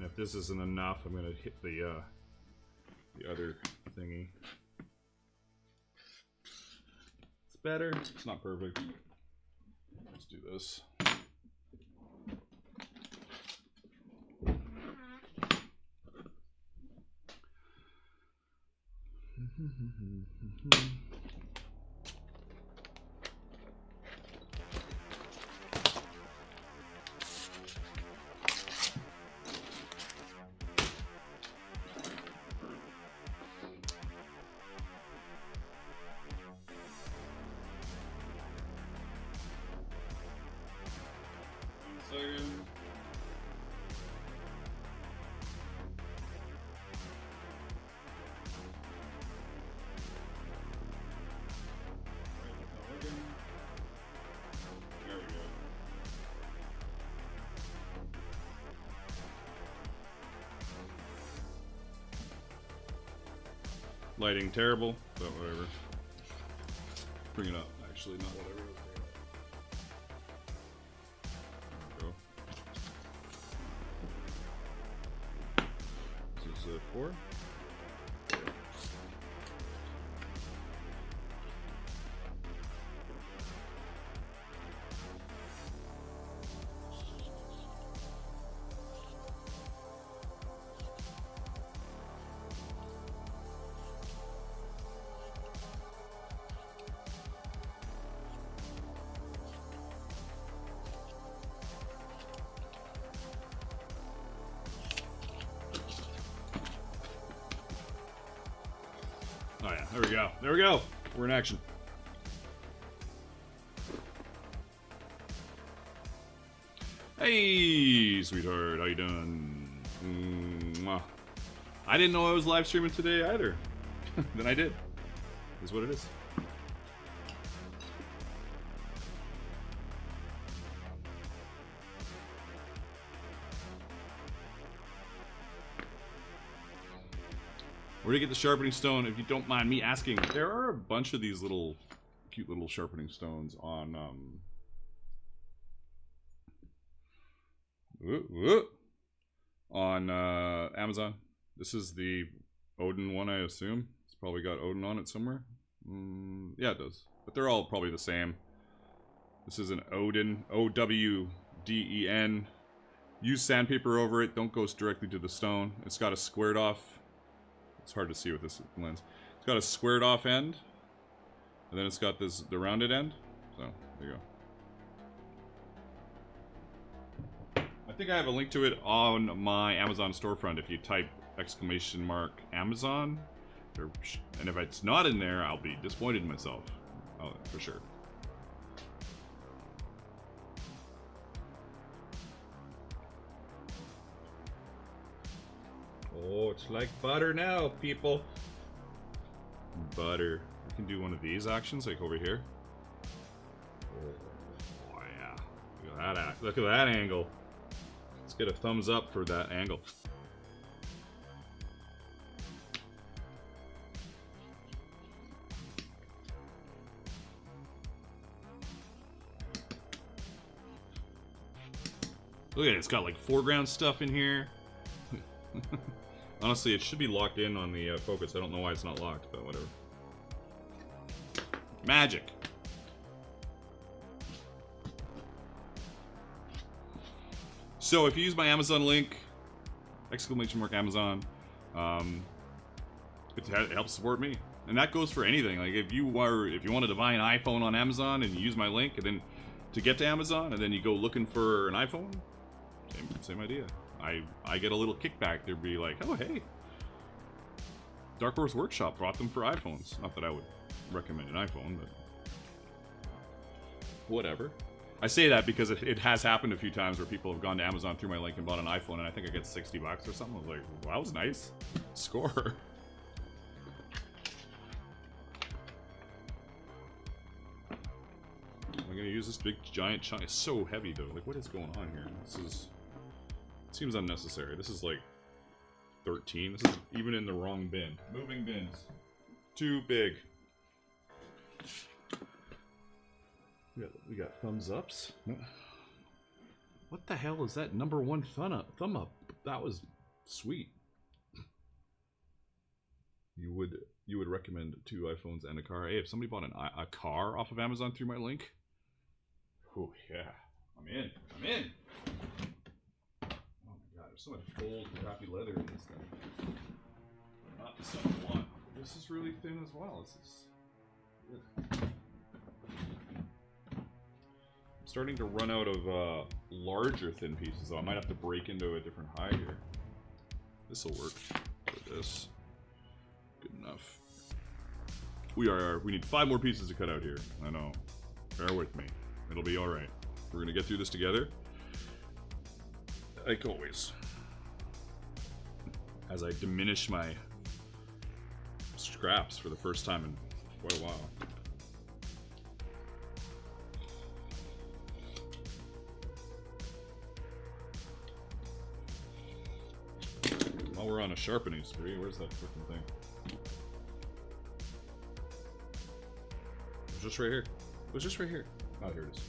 If this isn't enough, I'm gonna hit the other thingy. It's better. It's not perfect. Let's do this. Lighting terrible, but whatever. Bring it up, actually, not whatever. There we go. This is 4. we go. There we go. We're in action. Hey, sweetheart. How you doing? Mwah. I didn't know I was live streaming today either. Then I did. Is what it is. Where do you get the sharpening stone, if you don't mind me asking? There are a bunch of these little, cute little sharpening stones on, Amazon. This is the Odin one, I assume. It's probably got Odin on it somewhere. Yeah, it does. But they're all probably the same. This is an Odin, O-W-D-E-N. Use sandpaper over it. Don't go directly to the stone. It's got a squared off. It's hard to see with this lens. It's got a squared off end. And then it's got the rounded end. So, there you go. I think I have a link to it on my Amazon storefront if you type !Amazon. And if it's not in there, I'll be disappointed in myself. Oh, for sure. Oh, it's like butter now, people. Butter. We can do one of these actions, like over here. Oh yeah. Look at that angle. Let's get a thumbs up for that angle. Look at it, it's got like foreground stuff in here. Honestly, it should be locked in on the focus. I don't know why it's not locked, but whatever. Magic! So if you use my Amazon link, !Amazon, it helps support me. And that goes for anything. Like if you wanted to buy an iPhone on Amazon and you use my link, and then to get to Amazon, and then you go looking for an iPhone, same idea. I get a little kickback. They'd be like, oh hey, Dark Horse Workshop brought them for iPhones. Not that I would recommend an iPhone, but whatever. I say that because it has happened a few times where people have gone to Amazon through my link and bought an iPhone, and I think I get $60 or something. I was like, well, that was nice. Score. I'm gonna use this big giant chunk. It's so heavy though. Like, what is going on here? Seems unnecessary. This is like 13. This is even in the wrong bin. Moving bins. Too big. We got thumbs ups. What the hell is that #1 thumb up? That was sweet. You would recommend 2 iPhones and a car? Hey, if somebody bought a car off of Amazon through my link, oh yeah, I'm in. There's so much gold and crappy leather in this thing. Not the stuff I want. This is really thin as well. This is good. I'm starting to run out of larger thin pieces, so I might have to break into a different high here. This'll work for this. Good enough. We need 5 more pieces to cut out here. I know. Bear with me. It'll be alright. We're gonna get through this together. Like always. As I diminish my scraps for the first time in quite a while. While we're on a sharpening spree, where's that freaking thing? It was just right here. It was just right here. Oh, here it is.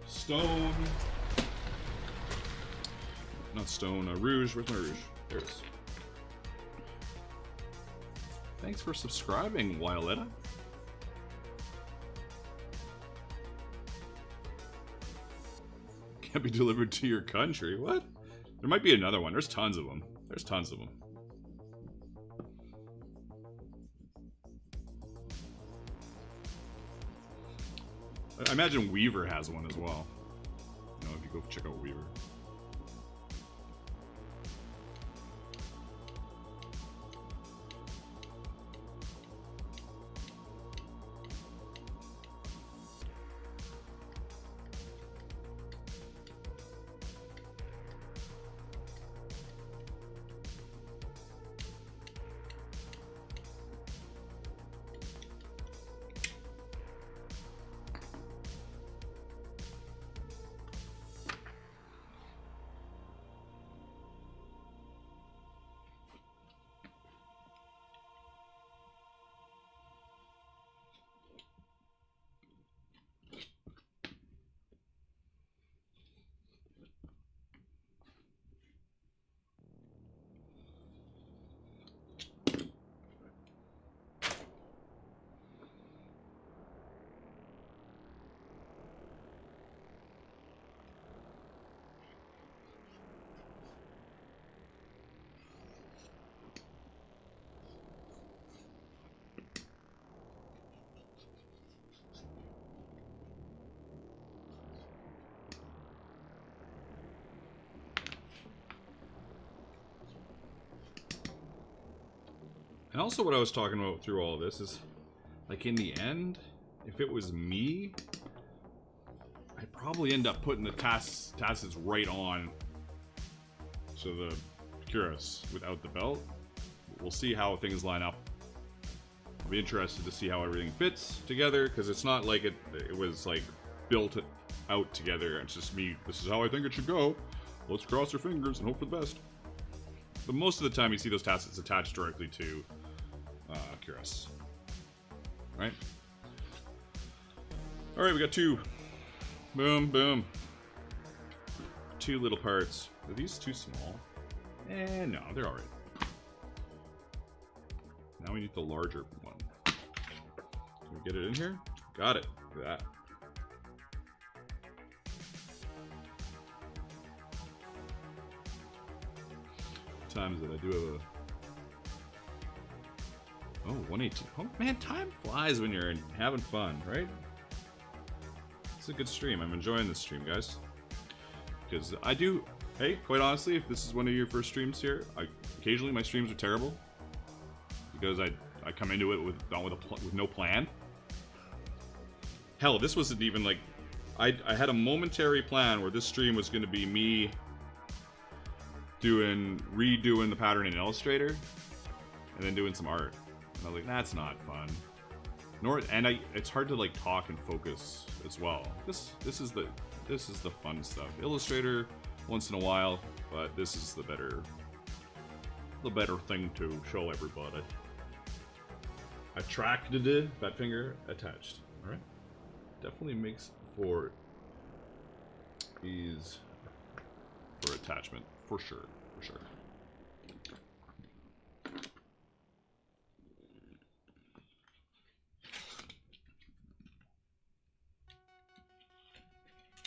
Stone. Not stone, rouge. Where's my rouge? There it is. Thanks for subscribing, Wioletta. Can't be delivered to your country. What? There might be another one. There's tons of them. There's tons of them. I imagine Weaver has one as well. You know, if you go check out Weaver. And also what I was talking about through all of this is, like, in the end, if it was me, I'd probably end up putting the Tasettes right on to the Cuirass without the belt. We'll see how things line up. I'll be interested to see how everything fits together, because it's not like it was like built out together. It's just me, this is how I think it should go. Let's cross our fingers and hope for the best. But most of the time you see those Tasettes attached directly to Cuirass. Right? Alright, we got two. Boom, boom. Two little parts. Are these too small? No, they're alright. Now we need the larger one. Can we get it in here? Got it. Look at that. Times that I do have a... Oh, 118. Oh, man, time flies when you're having fun, right? It's a good stream. I'm enjoying this stream, guys. Because I do... Hey, quite honestly, if this is one of your first streams here, occasionally my streams are terrible. Because I come into it with no plan. Hell, this wasn't even like... I had a momentary plan where this stream was going to be me redoing the pattern in Illustrator and then doing some art. And I was like, that's not fun. It's hard to like talk and focus as well. This is the fun stuff. Illustrator once in a while, but this is the better thing to show everybody. Attracted it, fat finger attached. All right, definitely makes for ease for attachment for sure, for sure.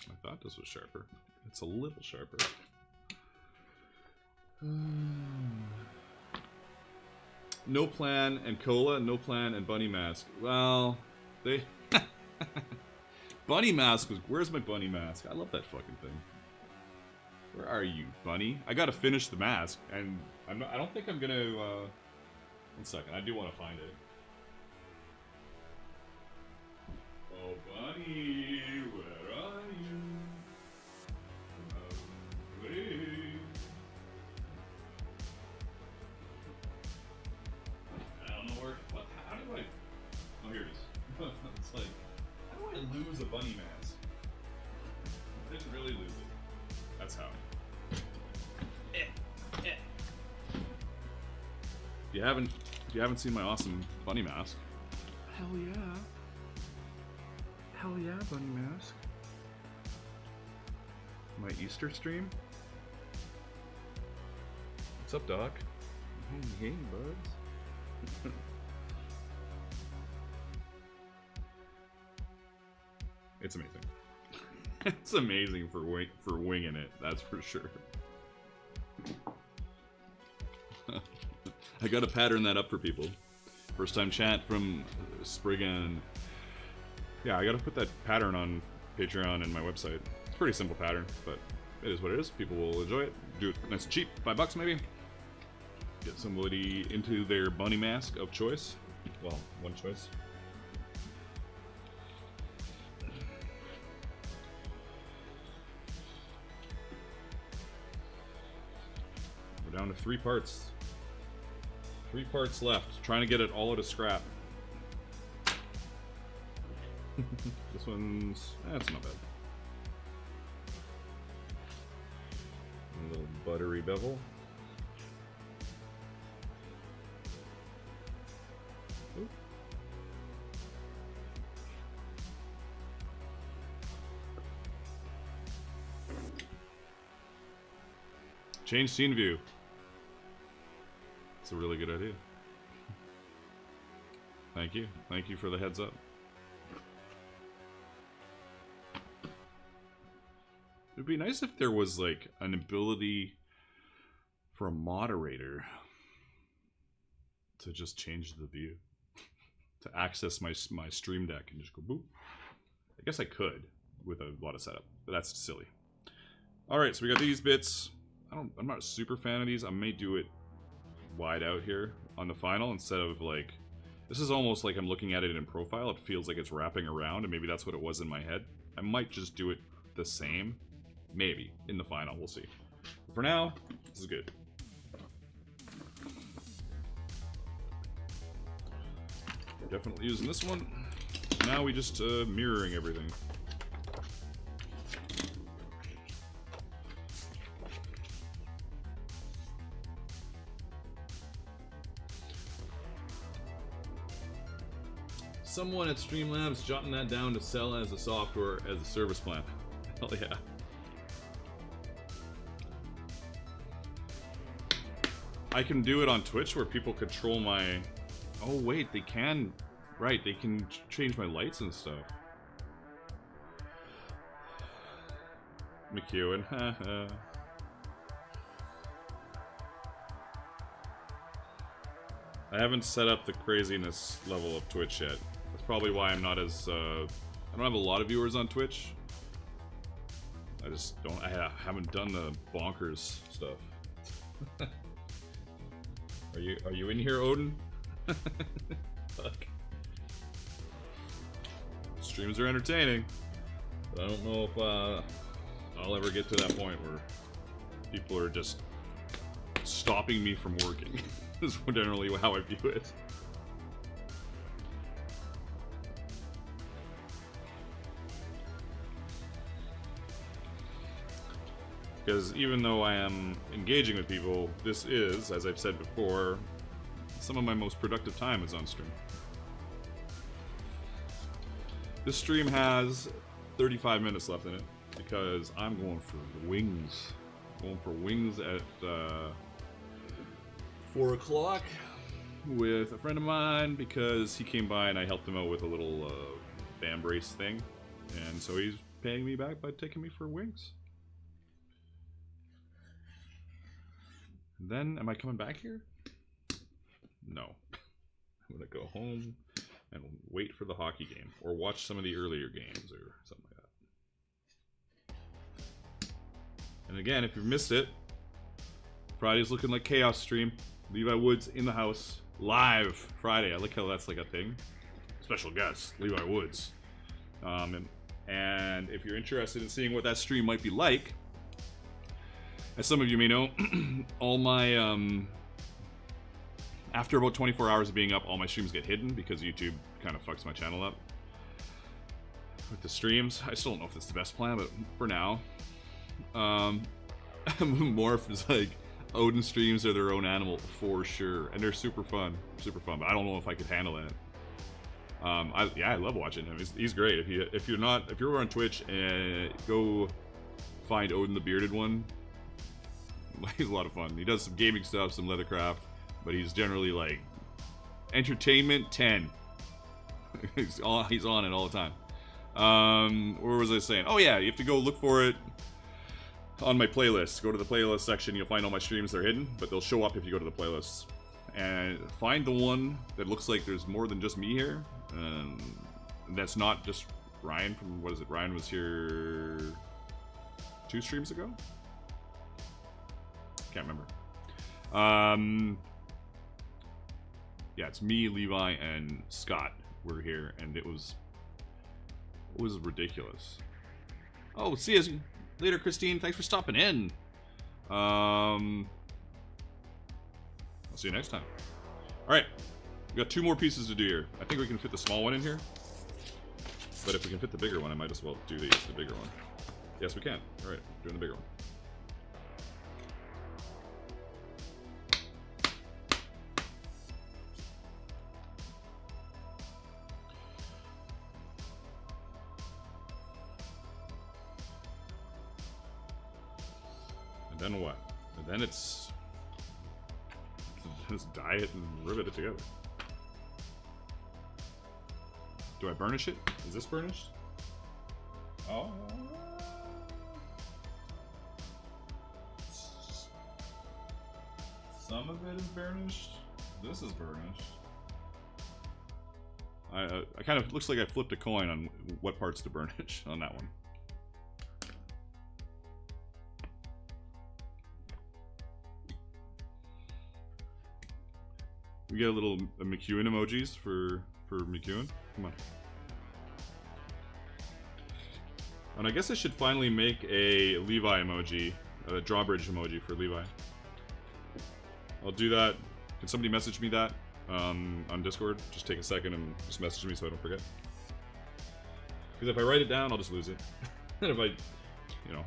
I thought this was sharper. It's a little sharper. No plan and cola, no plan and bunny mask. Well, they... Bunny mask was... Where's my bunny mask? I love that fucking thing. Where are you, bunny? I gotta finish the mask, and I don't think I'm gonna... One second, I do want to find it. Oh, bunny, where are you? I don't know where... What? How do I... Oh, here it is. It's like... How do I lose a bunny mask? I didn't really lose it. That's how. If you haven't seen my awesome bunny mask, hell yeah. Hell yeah, bunny mask. My Easter stream? What's up, Doc? Hey, buds. It's amazing. It's amazing for winging it, that's for sure. I gotta pattern that up for people. First time chat from Spriggan. Yeah, I gotta put that pattern on Patreon and my website. It's a pretty simple pattern, but it is what it is. People will enjoy it. Do it nice and cheap, $5 maybe. Get somebody into their bunny mask of choice. Well, one choice. We're down to 3 parts. 3 parts left. Trying to get it all out of scrap. This one's... that's not bad. A little buttery bevel. Ooh. Change scene view. It's a really good idea. Thank you. Thank you for the heads up. It'd be nice if there was like an ability for a moderator to just change the view. To access my stream deck and just go boop. I guess I could with a lot of setup, but that's silly. Alright, so we got these bits. I'm not a super fan of these. I may do it wide out here. on the final instead of like... This is almost like I'm looking at it in profile. It feels like it's wrapping around, and maybe that's what it was in my head. I might just do it the same. Maybe. In the final. We'll see. But for now, this is good. We're definitely using this one. Now we just mirroring everything. Someone at Streamlabs jotting that down to sell as a software as a service plan. Hell yeah. I can do it on Twitch where people control my... Oh wait, they can... Right, they can change my lights and stuff. McEwen, haha. I haven't set up the craziness level of Twitch yet. That's probably why I'm not as, I don't have a lot of viewers on Twitch. I just don't, I haven't done the bonkers stuff. Are you in here, Odin? Fuck. Streams are entertaining, but I don't know if, I'll ever get to that point where people are just stopping me from working. Is generally how I view it. Because even though I am engaging with people, this is, as I've said before, some of my most productive time is on stream. This stream has 35 minutes left in it because I'm going for wings. Going for wings at 4 o'clock with a friend of mine because he came by and I helped him out with a little band brace thing. And so he's paying me back by taking me for wings. And then, am I coming back here? No. I'm gonna go home and wait for the hockey game or watch some of the earlier games or something like that. And again, if you missed it, Friday's looking like chaos stream. Levi Woods in the house live Friday. I like how that's like a thing. Special guest, Levi Woods. And if you're interested in seeing what that stream might be like, as some of you may know, all my after about 24 hours of being up, all my streams get hidden because YouTube kind of fucks my channel up with the streams. I still don't know if it's the best plan, but for now, Morph is like, Odin streams are their own animal for sure, and they're super fun, but I don't know if I could handle that. Yeah, I love watching him. He's great. If you're on Twitch, go find Odin the Bearded One. He's a lot of fun. He does some gaming stuff, some leathercraft, but he's generally like entertainment 10. he's on it all the time. Where was I saying? Oh yeah, you have to go look for it on my playlist. Go to the playlist section, you'll find all my streams. They're hidden, but they'll show up if you go to the playlists. And find the one that looks like there's more than just me here. That's not just Ryan from, what is it? Ryan was here 2 streams ago? Can't remember. Yeah, it's me, Levi, and Scott were here, and it was ridiculous. Oh, see you later, Christine. Thanks for stopping in. I'll see you next time. All right, we got 2 more pieces to do here. I think we can fit the small one in here, but if we can fit the bigger one, I might as well do the bigger one. Yes, we can. All right, doing the bigger one. Then what? And then it's just dye it and rivet it together. Do I burnish it? Is this burnished? Oh. Some of it is burnished. This is burnished. I kind of looks like I flipped a coin on what parts to burnish on that one. We get a little McEwen emojis for McEwen. Come on. And I guess I should finally make a Levi emoji, a drawbridge emoji for Levi. I'll do that. Can somebody message me that on Discord? Just take a second and just message me so I don't forget. Because if I write it down, I'll just lose it. And if I, you know,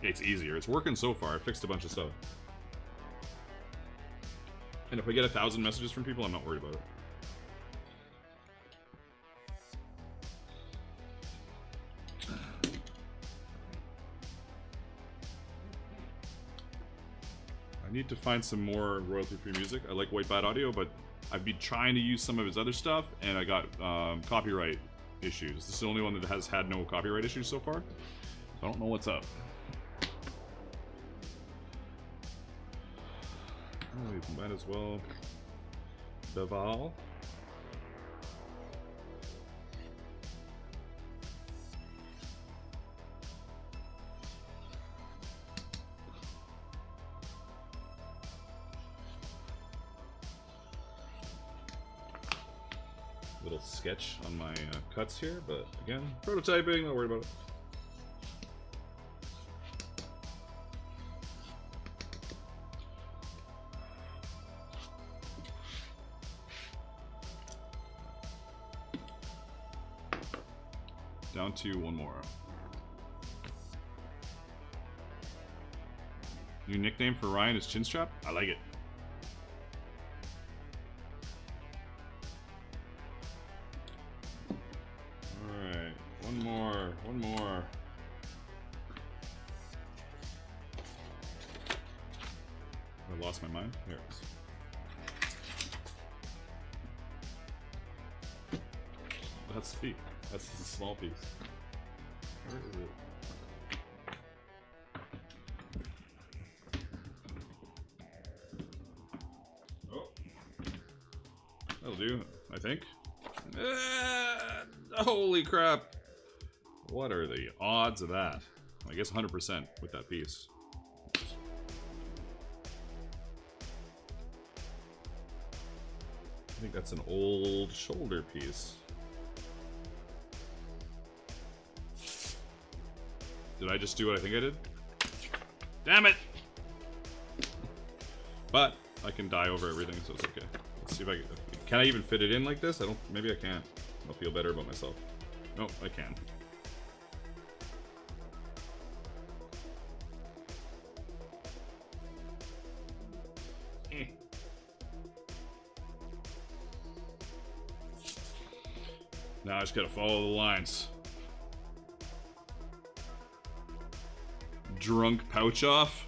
it's easier. It's working so far. I fixed a bunch of stuff. And if I get 1,000 messages from people, I'm not worried about it. I need to find some more royalty-free music. I like White Bat Audio, but I've been trying to use some of his other stuff, and I got copyright issues. This is the only one that has had no copyright issues so far. I don't know what's up. Oh, we might as well. Deval. Little sketch on my cuts here, but again, prototyping, not worried about it. Down to one more. New nickname for Ryan is Chinstrap? I like it. Alright, one more. I lost my mind. There it is. That's the That's a small piece. Where is it? Oh. That'll do, I think. Holy crap. What are the odds of that? I guess 100% with that piece. I think that's an old shoulder piece. Did I just do what I think I did? Damn it! But I can dye over everything, so it's okay. Let's see if I can I even fit it in like this? I don't. Maybe I can't. I'll feel better about myself. Nope, I can. Now I just gotta follow the lines. Drunk pouch off.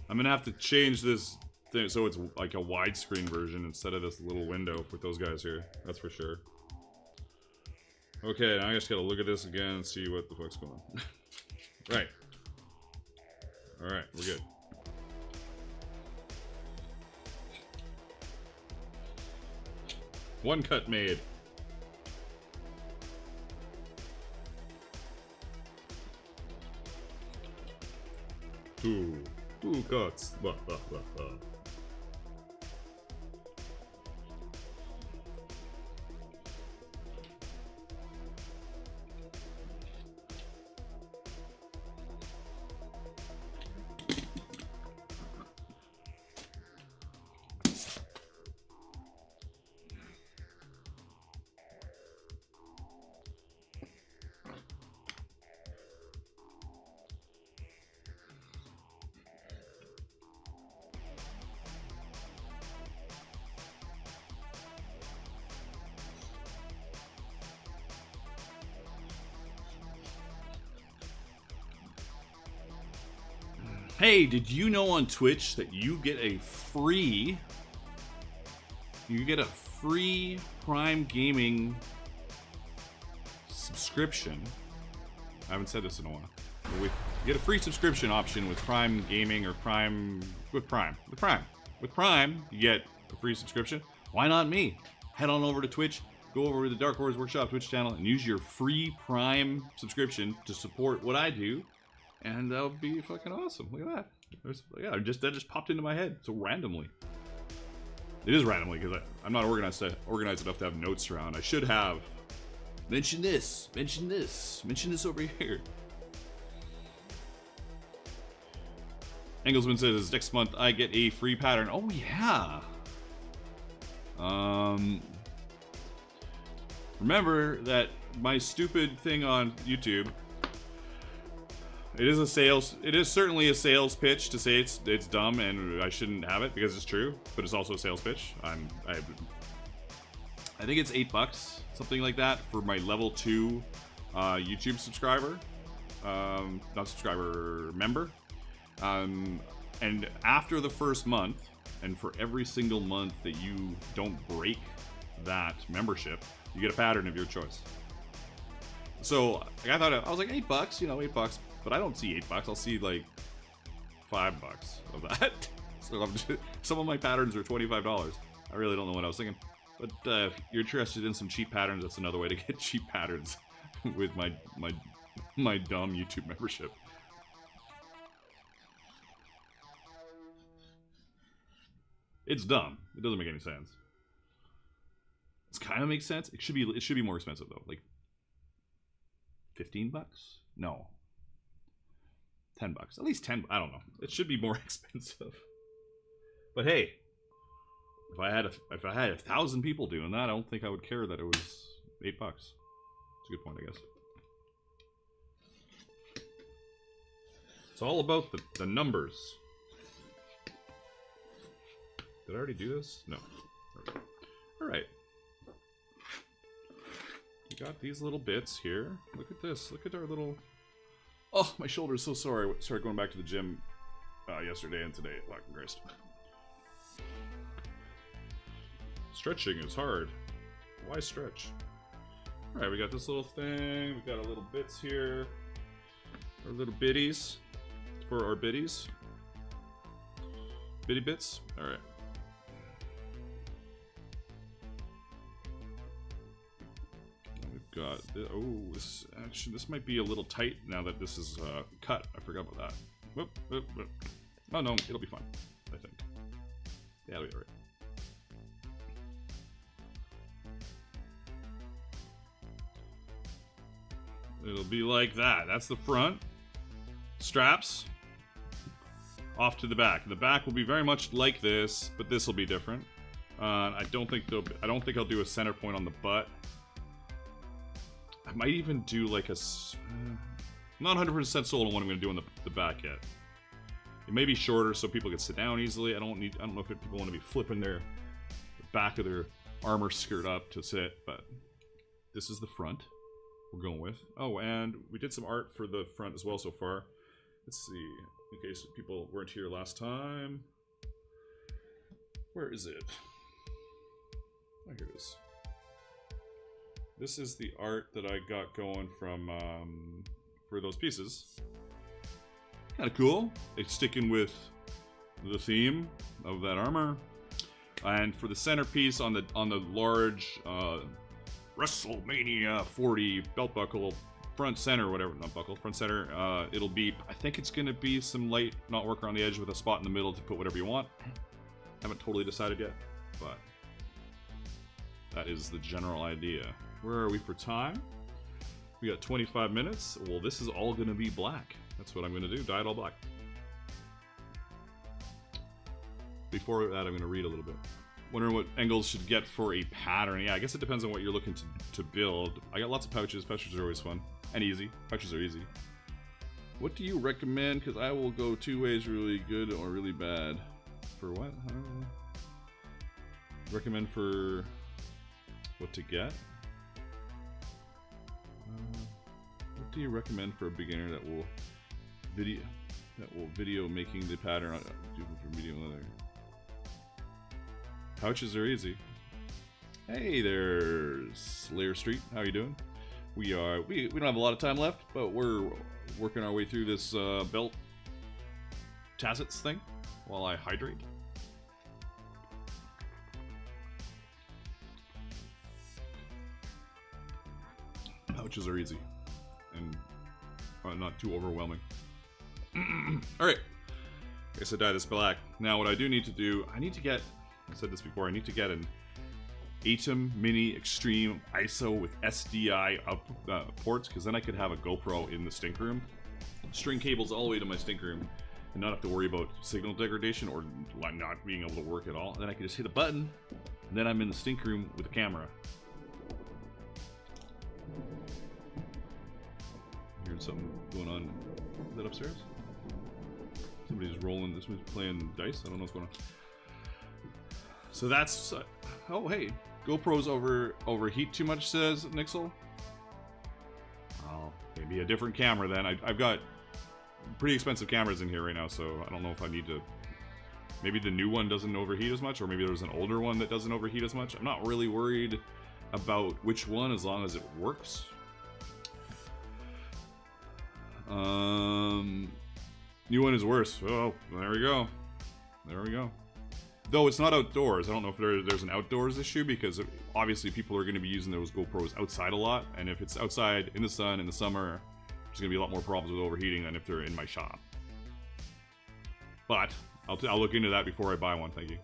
I'm gonna have to change this thing so it's like a widescreen version instead of this little window with those guys here. That's for sure. Okay, now I just gotta look at this again and see what the fuck's going on. Right. Alright, we're good. One cut made. Two cuts. Blah, blah, blah, blah. Hey, did you know on Twitch that you get a free Prime Gaming subscription? I haven't said this in a while. But you get a free subscription option with Prime Gaming or Prime with Prime. With Prime, you get a free subscription. Why not me? Head on over to Twitch, go over to the Dark Horse Workshop Twitch channel and use your free Prime subscription to support what I do. And that would be fucking awesome. Look at that. Yeah, that just popped into my head so randomly. It is randomly because I'm not organized enough to have notes around. I should have mention this over here. Engelsman says next month I get a free pattern. Oh yeah. Remember that my stupid thing on YouTube. It is certainly a sales pitch to say it's dumb and I shouldn't have it because it's true, but it's also a sales pitch. I think it's $8, something like that, for my level 2 YouTube subscriber, not subscriber, member. And after the first month, and for every single month that you don't break that membership, you get a pattern of your choice. So I was like $8, you know, $8. But I don't see $8. I'll see like $5 of that. So some of my patterns are $25. I really don't know what I was thinking. But if you're interested in some cheap patterns, that's another way to get cheap patterns with my dumb YouTube membership. It's dumb. It doesn't make any sense. It kind of makes sense. It should be more expensive though. Like $15? No. $10. At least 10. I don't know. It should be more expensive. But hey, if I had 1,000 people doing that, I don't think I would care that it was $8. It's a good point, I guess. It's all about the numbers. Did I already do this? No. All right. We got these little bits here. Look at this. Look at our little... Oh, my shoulder is so sore. I started going back to the gym yesterday and today. Fucking Christ. Stretching is hard. Why stretch? Alright, we got this little thing. We got our little bits here. Our little bitties. For our bitties. Bitty bits? Alright. Got this might be a little tight now that this is cut. I forgot about that. Whoop, whoop, whoop. Oh no, it'll be fine, I think. Yeah, it'll be alright. It'll be like that. That's the front. Straps off to the back. The back will be very much like this, but this will be different. I don't think I'll do a center point on the butt. I might even do like a... not 100% sold on what I'm going to do on the back yet. It may be shorter so people can sit down easily. I don't know if people want to be flipping the back of their armor skirt up to sit, but this is the front we're going with. Oh, and we did some art for the front as well so far. Let's see, in case people weren't here last time. Where is it? Oh, here it is. This is the art that I got going from for those pieces. Kind of cool. It's sticking with the theme of that armor. And for the centerpiece on the large WrestleMania 40 belt buckle front center, whatever, not buckle, front center, it'll be, I think it's going to be some light knotwork around the edge with a spot in the middle to put whatever you want. Haven't totally decided yet, but that is the general idea. Where are we for time? We got 25 minutes. Well, this is all going to be black. That's what I'm going to do. Dye it all black. Before that, I'm going to read a little bit. Wondering what Engels should get for a pattern. Yeah, I guess it depends on what you're looking to build. I got lots of pouches. Pouches are always fun. And easy. Pouches are easy. What do you recommend? Because I will go two ways, really good or really bad. For what? I don't know. Recommend for what to get? What do you recommend for a beginner that will video making the pattern for medium leather? Pouches are easy. Hey there, Slayer Street. How you doing? We don't have a lot of time left, but we're working our way through this belt Tasettes thing while I hydrate. Pouches are easy and not too overwhelming. All right, I guess I dyed this black. Now what I do need to do, I said this before, I need to get an ATEM Mini Extreme ISO with SDI ports, because then I could have a GoPro in the stink room, string cables all the way to my stink room, and not have to worry about signal degradation or not being able to work at all. And then I can just hit a button, and then I'm in the stink room with a camera. Hearing something going on. Is that upstairs? Somebody's rolling. This one's playing dice. I don't know what's going on. So that's. Oh, hey. GoPro's overheat too much, says Nixel. Oh, maybe a different camera then. I've got pretty expensive cameras in here right now, so I don't know if I need to. Maybe the new one doesn't overheat as much, or maybe there's an older one that doesn't overheat as much. I'm not really worried about which one as long as it works. New one is worse. Oh, there we go. There we go. Though it's not outdoors. I don't know if there's an outdoors issue, because obviously people are going to be using those GoPros outside a lot, and if it's outside in the sun in the summer, there's going to be a lot more problems with overheating than if they're in my shop. But I'll look into that before I buy one. Thank you.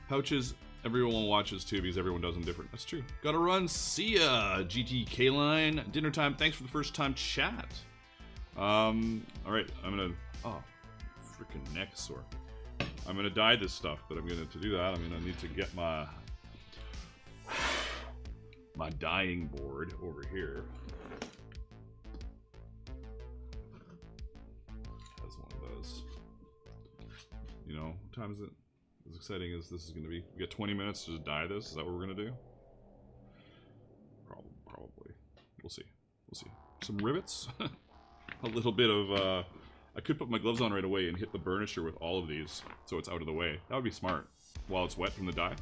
Pouches. Everyone watches too, because everyone does them different. That's true. Gotta run. See ya, GTK line. Dinner time. Thanks for the first time chat. All right. I'm gonna. Oh, freaking neck sore. I'm gonna dye this stuff, but to do that, I'm gonna need to get my dyeing board over here. That's one of those. You know, what time is it? As exciting as this is going to be. We got 20 minutes to just dye this. Is that what we're going to do? Probably. We'll see. We'll see. Some rivets. A little bit of... I could put my gloves on right away and hit the burnisher with all of these, so it's out of the way. That would be smart. While it's wet from the dye.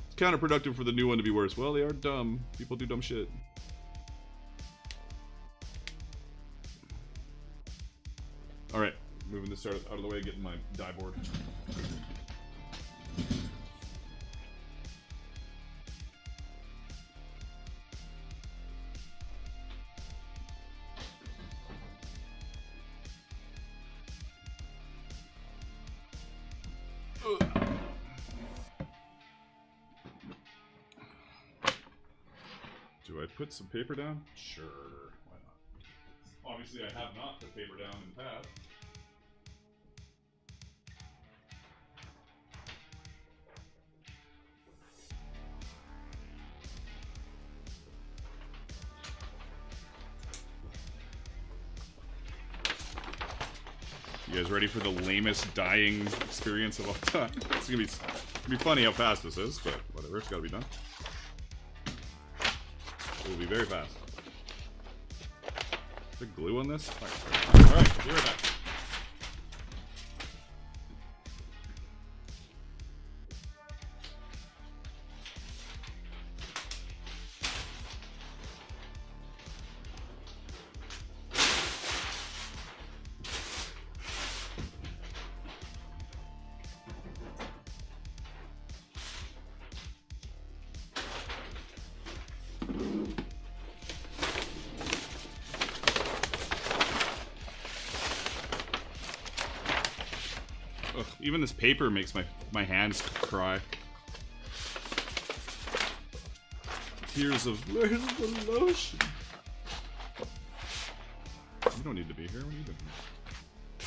It's counterproductive for the new one to be worse. Well, they are dumb. People do dumb shit. Alright. Moving this out of the way, getting my dye board. Do I put some paper down? Sure, why not? Obviously, I have not put paper down in the past. You guys ready for the lamest dyeing experience of all time? It's gonna be funny how fast this is, but whatever, it's gotta be done. It will be very fast. Is there glue on this? Alright, be right back. Even this paper makes my hands cry. Tears of where's the lotion? You don't need to be here. What are you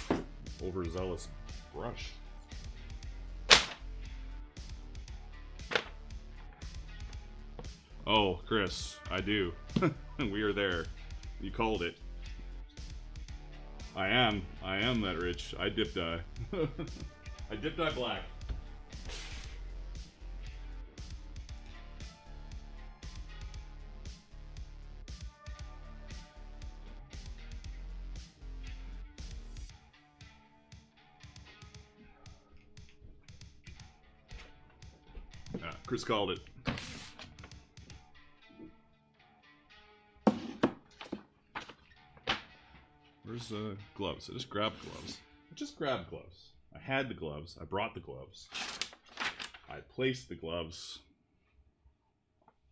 doing? Overzealous brush. Oh, Chris, I do. We are there. You called it. I am that rich. I dip dye. I dip dye black. Chris called it. Where's gloves? I just grabbed gloves. I had the gloves. I brought the gloves. I placed the gloves.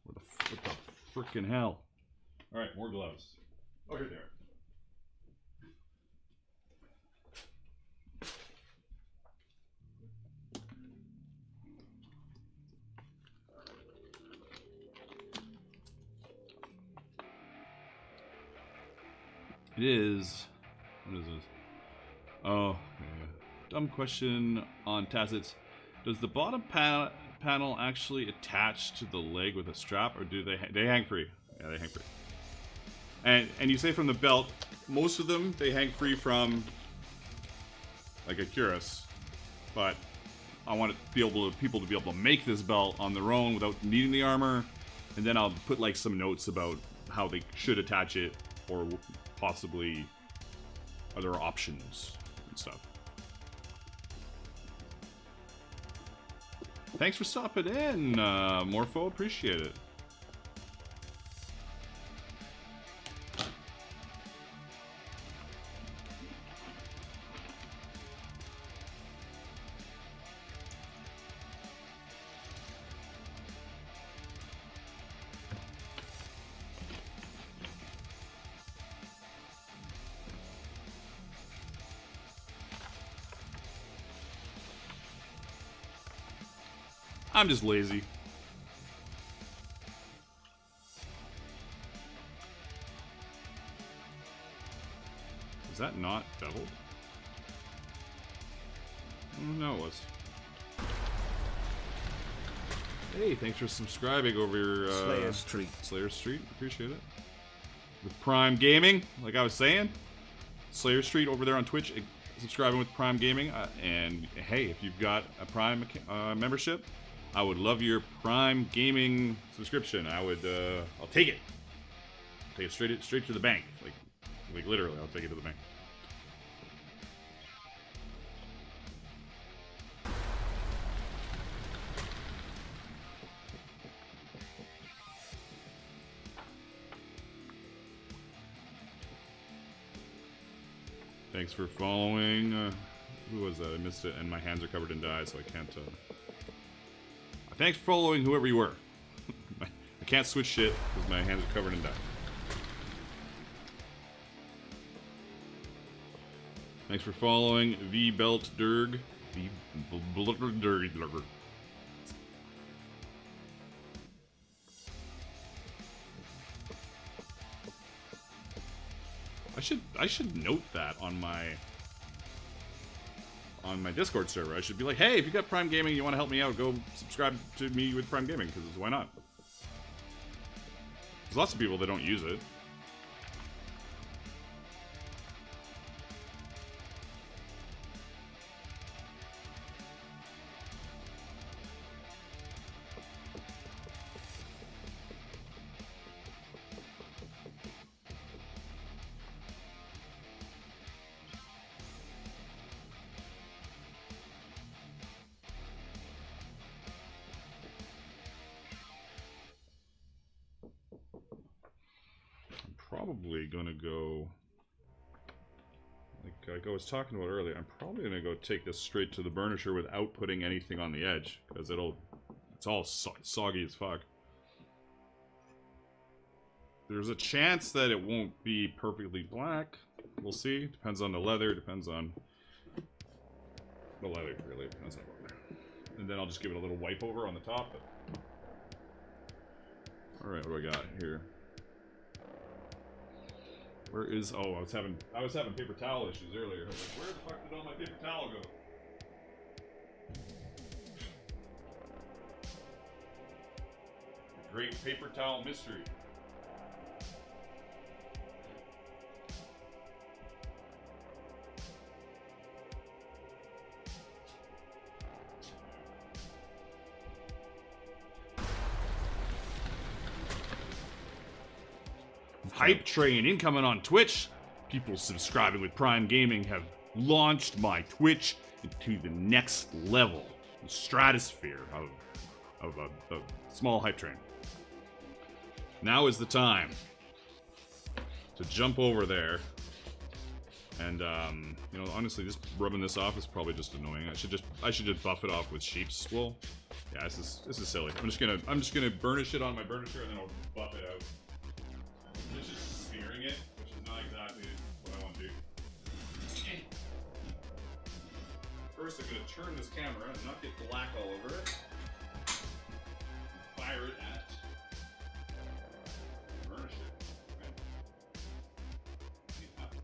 What the frickin' hell? Alright, more gloves. Oh, here they are. It is. What is this? Oh, yeah. Dumb question on Tasettes. Does the bottom panel actually attach to the leg with a strap, or do they hang free? Yeah, they hang free. And you say from the belt, most of them they hang free from like a cuirass, but I want people to be able to make this belt on their own without needing the armor, and then I'll put like some notes about how they should attach it or possibly other options and stuff. Thanks for stopping in, Morpho. Appreciate it. I'm just lazy. Is that not beveled? No, it was. Hey, thanks for subscribing over your Slayer Street. Slayer Street, appreciate it. With Prime Gaming, like I was saying, Slayer Street over there on Twitch, subscribing with Prime Gaming. And hey, if you've got a Prime membership, I would love your Prime Gaming subscription. I would, I'll take it. Take it straight to the bank. Like literally, I'll take it to the bank. Thanks for following. Who was that? I missed it, and my hands are covered in dye, so I can't. Thanks for following whoever you were. I can't switch shit because my hands are covered in dye. Thanks for following V Belt Durg. I should note that on my Discord server. I should be like, hey, if you got Prime Gaming, you want to help me out, go subscribe to me with Prime Gaming, because why not? There's lots of people that don't use it. Probably gonna go, like I was talking about earlier, I'm probably gonna go take this straight to the burnisher without putting anything on the edge, because it's all soggy as fuck. There's a chance that it won't be perfectly black. We'll see. Depends on the leather, depends on the leather, really. Depends on the leather. And then I'll just give it a little wipe over on the top. Alright, what do I got here? Where is... Oh, I was having paper towel issues earlier. I was like, where the fuck did all my paper towel go? The great paper towel mystery. Hype train incoming on Twitch. People subscribing with Prime Gaming have launched my Twitch into the next level, the stratosphere of a small hype train. Now is the time to jump over there. And you know, honestly, just rubbing this off is probably just annoying. I should just buff it off with sheep's wool. Yeah, this is silly. I'm just gonna burnish it on my burnisher and then I'll buff it out. It's just smearing it, which is not exactly what I want to do. First, I'm going to turn this camera and not get black all over it. Fire it at. Burnish it. Okay.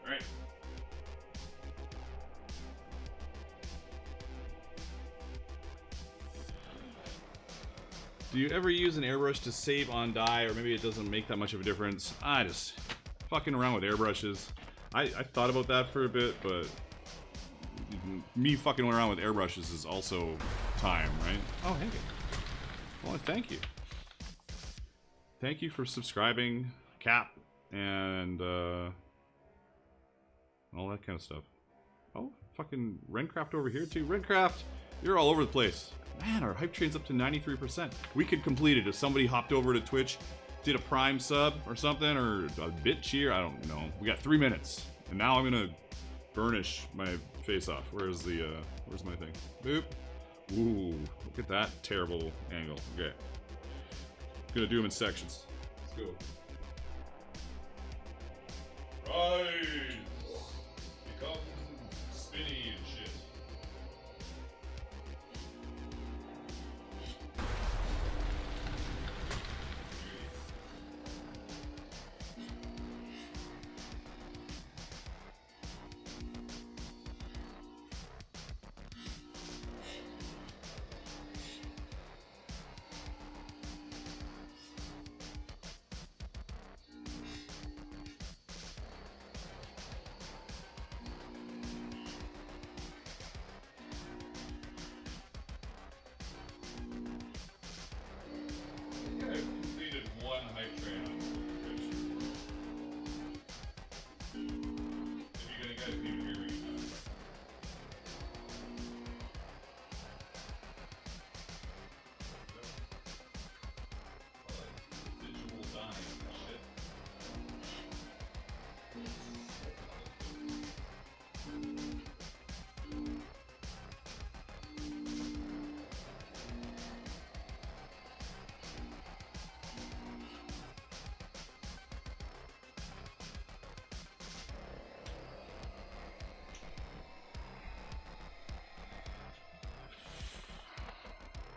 Alright. Do you ever use an airbrush to save on dye, or maybe it doesn't make that much of a difference? I just fucking around with airbrushes. I thought about that for a bit, but me fucking around with airbrushes is also time, right? Oh, hey. I want to thank you. Thank you for subscribing, Cap, and all that kind of stuff. Oh, fucking Rencraft over here too. Rencraft, you're all over the place. Man, our hype train's up to 93%. We could complete it if somebody hopped over to Twitch, did a Prime sub or something, or a bit cheer. I don't know. We got 3 minutes, and now I'm gonna burnish my face off. Where's the where's my thing? Boop. Ooh, look at that terrible angle. Okay, gonna do them in sections. Let's go. Rise, become spinny and shit.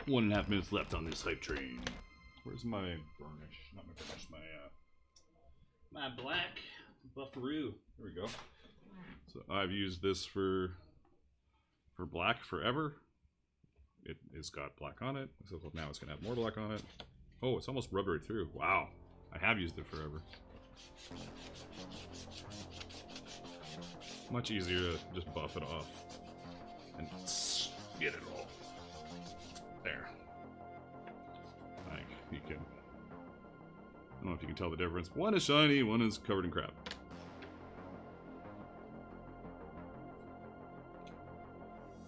One and a half minutes left on this hype train. Where's my burnish? Not my burnish, my black buffaroo. There we go. So I've used this for black forever. It has got black on it. So now it's gonna have more black on it. Oh, it's almost rubbed right through. Wow. I have used it forever. Much easier to just buff it off and get it all. There. Like, you can... I don't know if you can tell the difference. One is shiny, one is covered in crap.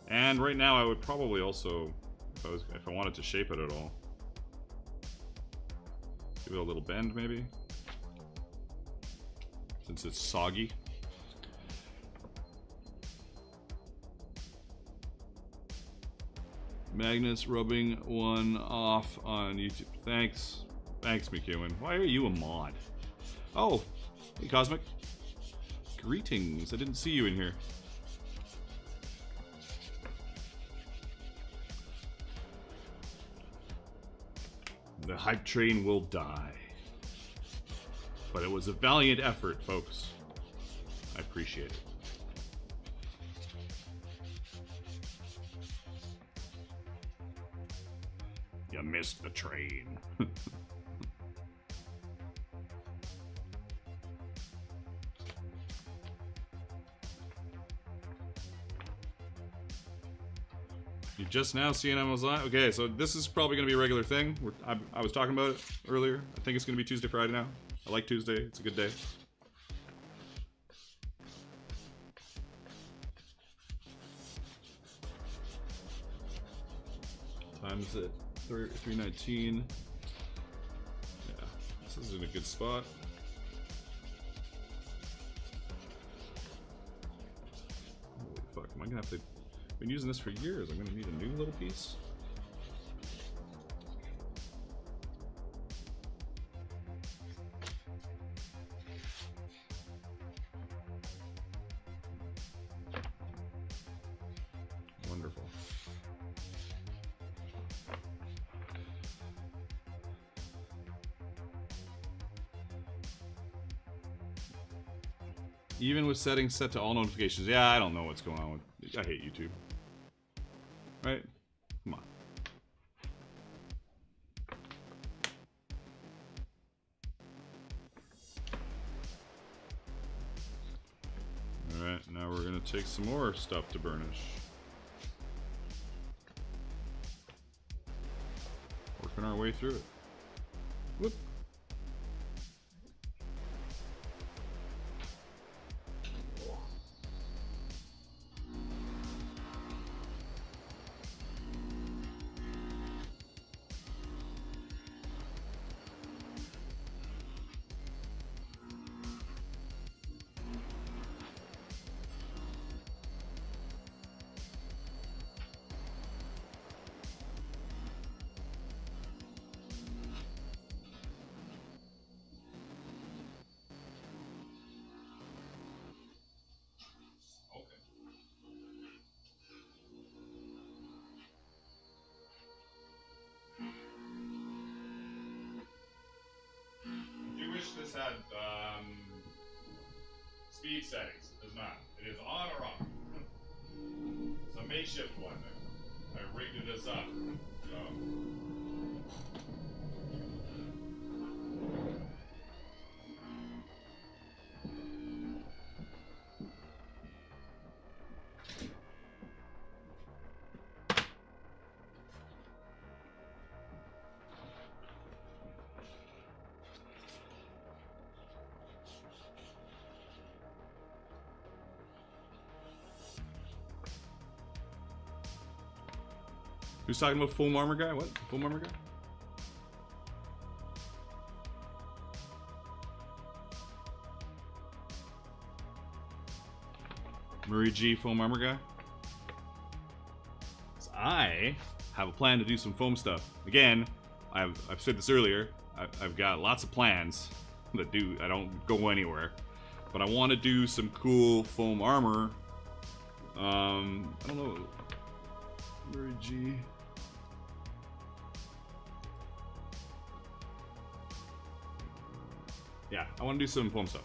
And right now I would probably also, if I wanted to shape it at all, give it a little bend maybe. Since it's soggy. Magnus rubbing one off on YouTube. Thanks. Thanks, McEwen. Why are you a mod? Oh, hey Cosmic. Greetings. I didn't see you in here. The hype train will die. But it was a valiant effort, folks. I appreciate it. You missed the train. You just now seeing Amazon? Okay, so this is probably going to be a regular thing. I was talking about it earlier. I think it's going to be Tuesday, Friday now. I like Tuesday. It's a good day. Time's at 3:19. Yeah, this is in a good spot. Holy fuck, am I gonna have to... I've been using this for years. I'm gonna need a new little piece. Wonderful. Even with settings set to all notifications. Yeah, I don't know what's going on with... I hate YouTube. Right? Come on. Alright, now we're gonna take some more stuff to burnish. Working our way through it. Whoop. This had speed settings. It does not. It is on or off. It's a makeshift one there. I rigged this up. So. Who's talking about full armor guy? What? Full armor guy? Murray G, foam armor guy? So I have a plan to do some foam stuff. Again, I've said this earlier. I've got lots of plans that I don't go anywhere, but I want to do some cool foam armor. I don't know. Murray G. Yeah, I want to do some foam stuff.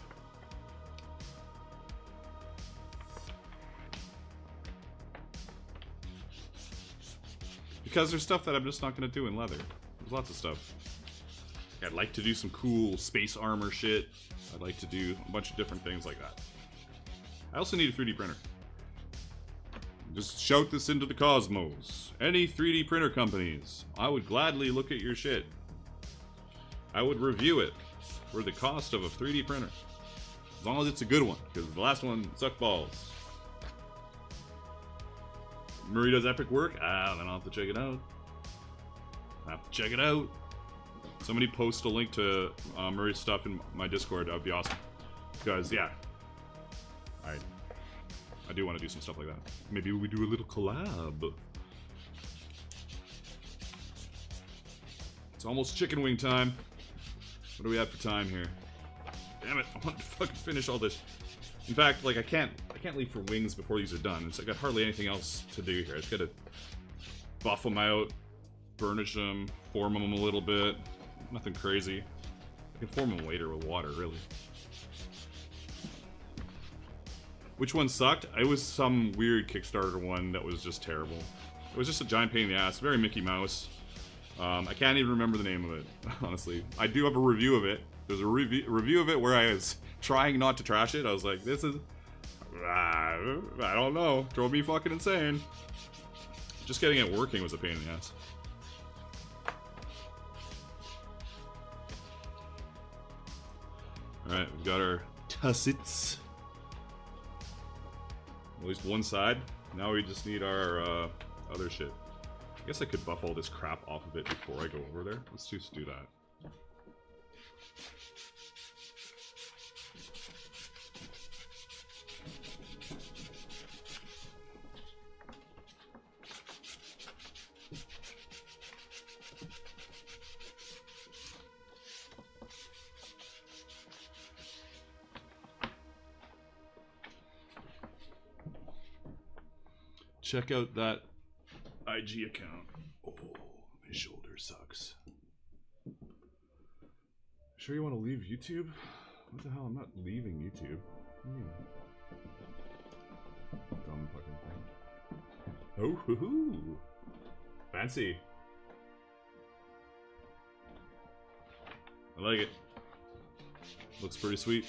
Because there's stuff that I'm just not going to do in leather. There's lots of stuff. I'd like to do some cool space armor shit. I'd like to do a bunch of different things like that. I also need a 3D printer. Just shout this into the cosmos. Any 3D printer companies, I would gladly look at your shit. I would review it for the cost of a 3D printer. As long as it's a good one, because the last one sucked balls. Murray does epic work? Ah, then I'll have to check it out. Somebody post a link to Murray's stuff in my Discord. That would be awesome. Because, yeah. I do want to do some stuff like that. Maybe we do a little collab. It's almost chicken wing time. What do we have for time here? Damn it, I want to fucking finish all this. In fact, like I can't leave for wings before these are done. It's, I got hardly anything else to do here. I just gotta buff them out, burnish them, form them a little bit. Nothing crazy. I can form them later with water, really. Which one sucked? It was some weird Kickstarter one that was just terrible. It was just a giant pain in the ass. Very Mickey Mouse. I can't even remember the name of it, honestly. I do have a review of it. There's a review of it where I was trying not to trash it. I was like, this is... I don't know. Drove me fucking insane. Just getting it working was a pain in the ass. Alright, we've got our Tasettes. At least one side. Now we just need our other shit. I guess I could buff all this crap off of it before I go over there. Let's just do that. Check out that IG account. Oh, my shoulder sucks. Sure you want to leave YouTube? What the hell? I'm not leaving YouTube. Dumb fucking thing. Oh, hoo hoo. Fancy. I like it. Looks pretty sweet.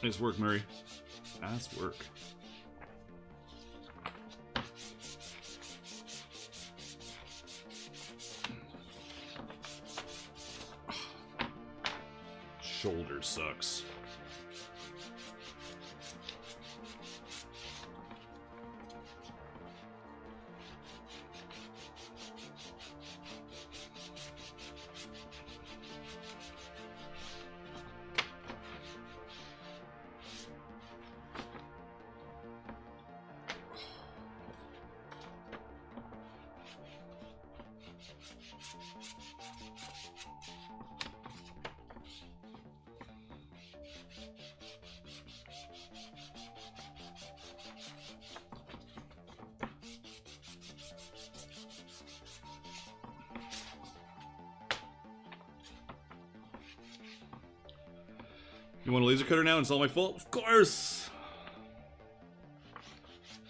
Nice work, Murray. Nice work. Shoulder sucks. You want a laser cutter now and it's all my fault? Of course!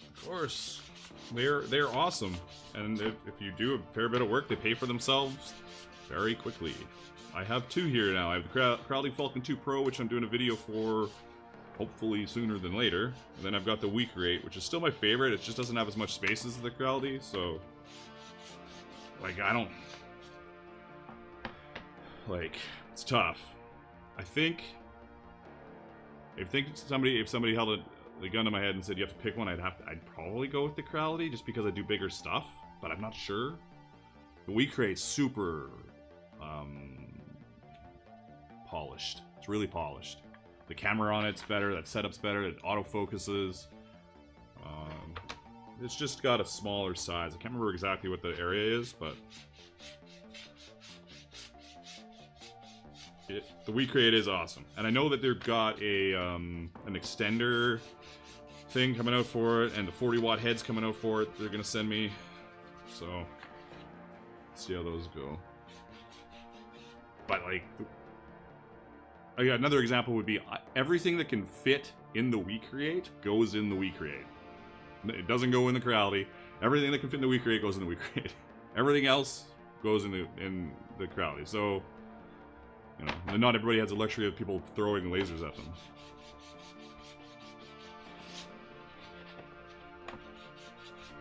Of course. They're awesome. And if you do a fair bit of work, they pay for themselves very quickly. I have two here now. I have the Crowley Falcon 2 Pro, which I'm doing a video for hopefully sooner than later. And then I've got the WeCreate, which is still my favorite. It just doesn't have as much space as the Crowley, so... Like, I don't... Like, it's tough. I think... If somebody held a gun to my head and said you have to pick one, I'd probably go with the Crowley just because I do bigger stuff, but I'm not sure. The WeCreate's super polished. It's really polished. The camera on it's better. That setup's better. It autofocuses. It's just got a smaller size. I can't remember exactly what the area is, but the WeCreate is awesome, and I know that they've got a an extender thing coming out for it, and the 40-watt heads coming out for it. They're gonna send me, so let's see how those go. But like, another example would be everything that can fit in the WeCreate goes in the WeCreate. It doesn't go in the Crowley. Everything that can fit in the WeCreate goes in the WeCreate. Everything else goes in the Crowley. So. You know, not everybody has the luxury of people throwing lasers at them.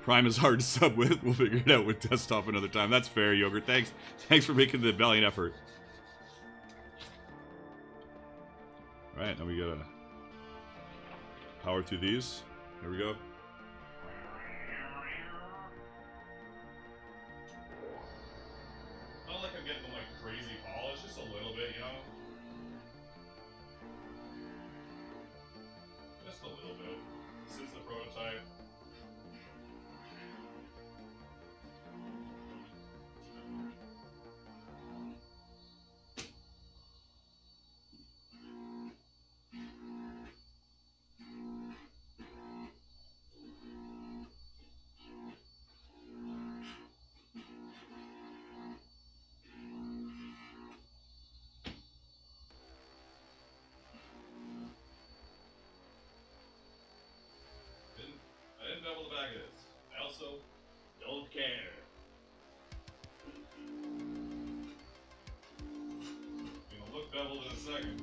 Prime is hard to sub with. We'll figure it out with desktop another time. That's fair, Yogurt. Thanks for making the valiant effort. Alright, now we gotta power through these. Here we go. Not like I'm getting like crazy polish, just a little bit, you know? Just a little bit. This is the prototype. I didn't double the back of this. I also don't care. Gonna look beveled in a second.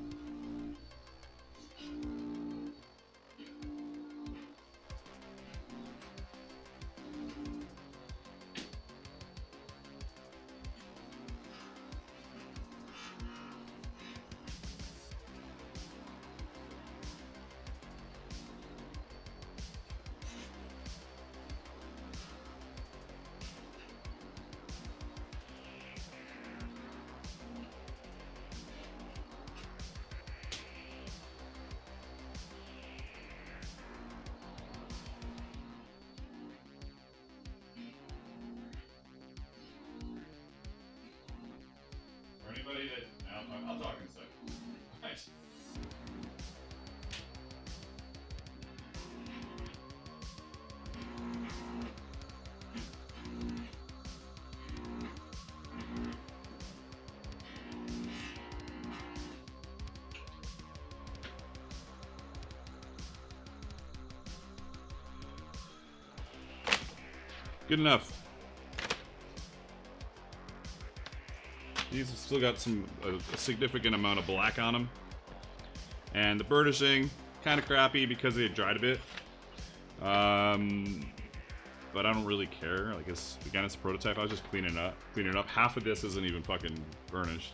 Anybody that I'll talk in a second. Nice. Good enough. These have still got a significant amount of black on them. And the burnishing, kind of crappy because they dried a bit. But I don't really care. I guess, again, it's a prototype. I was just cleaning it up. Half of this isn't even fucking burnished.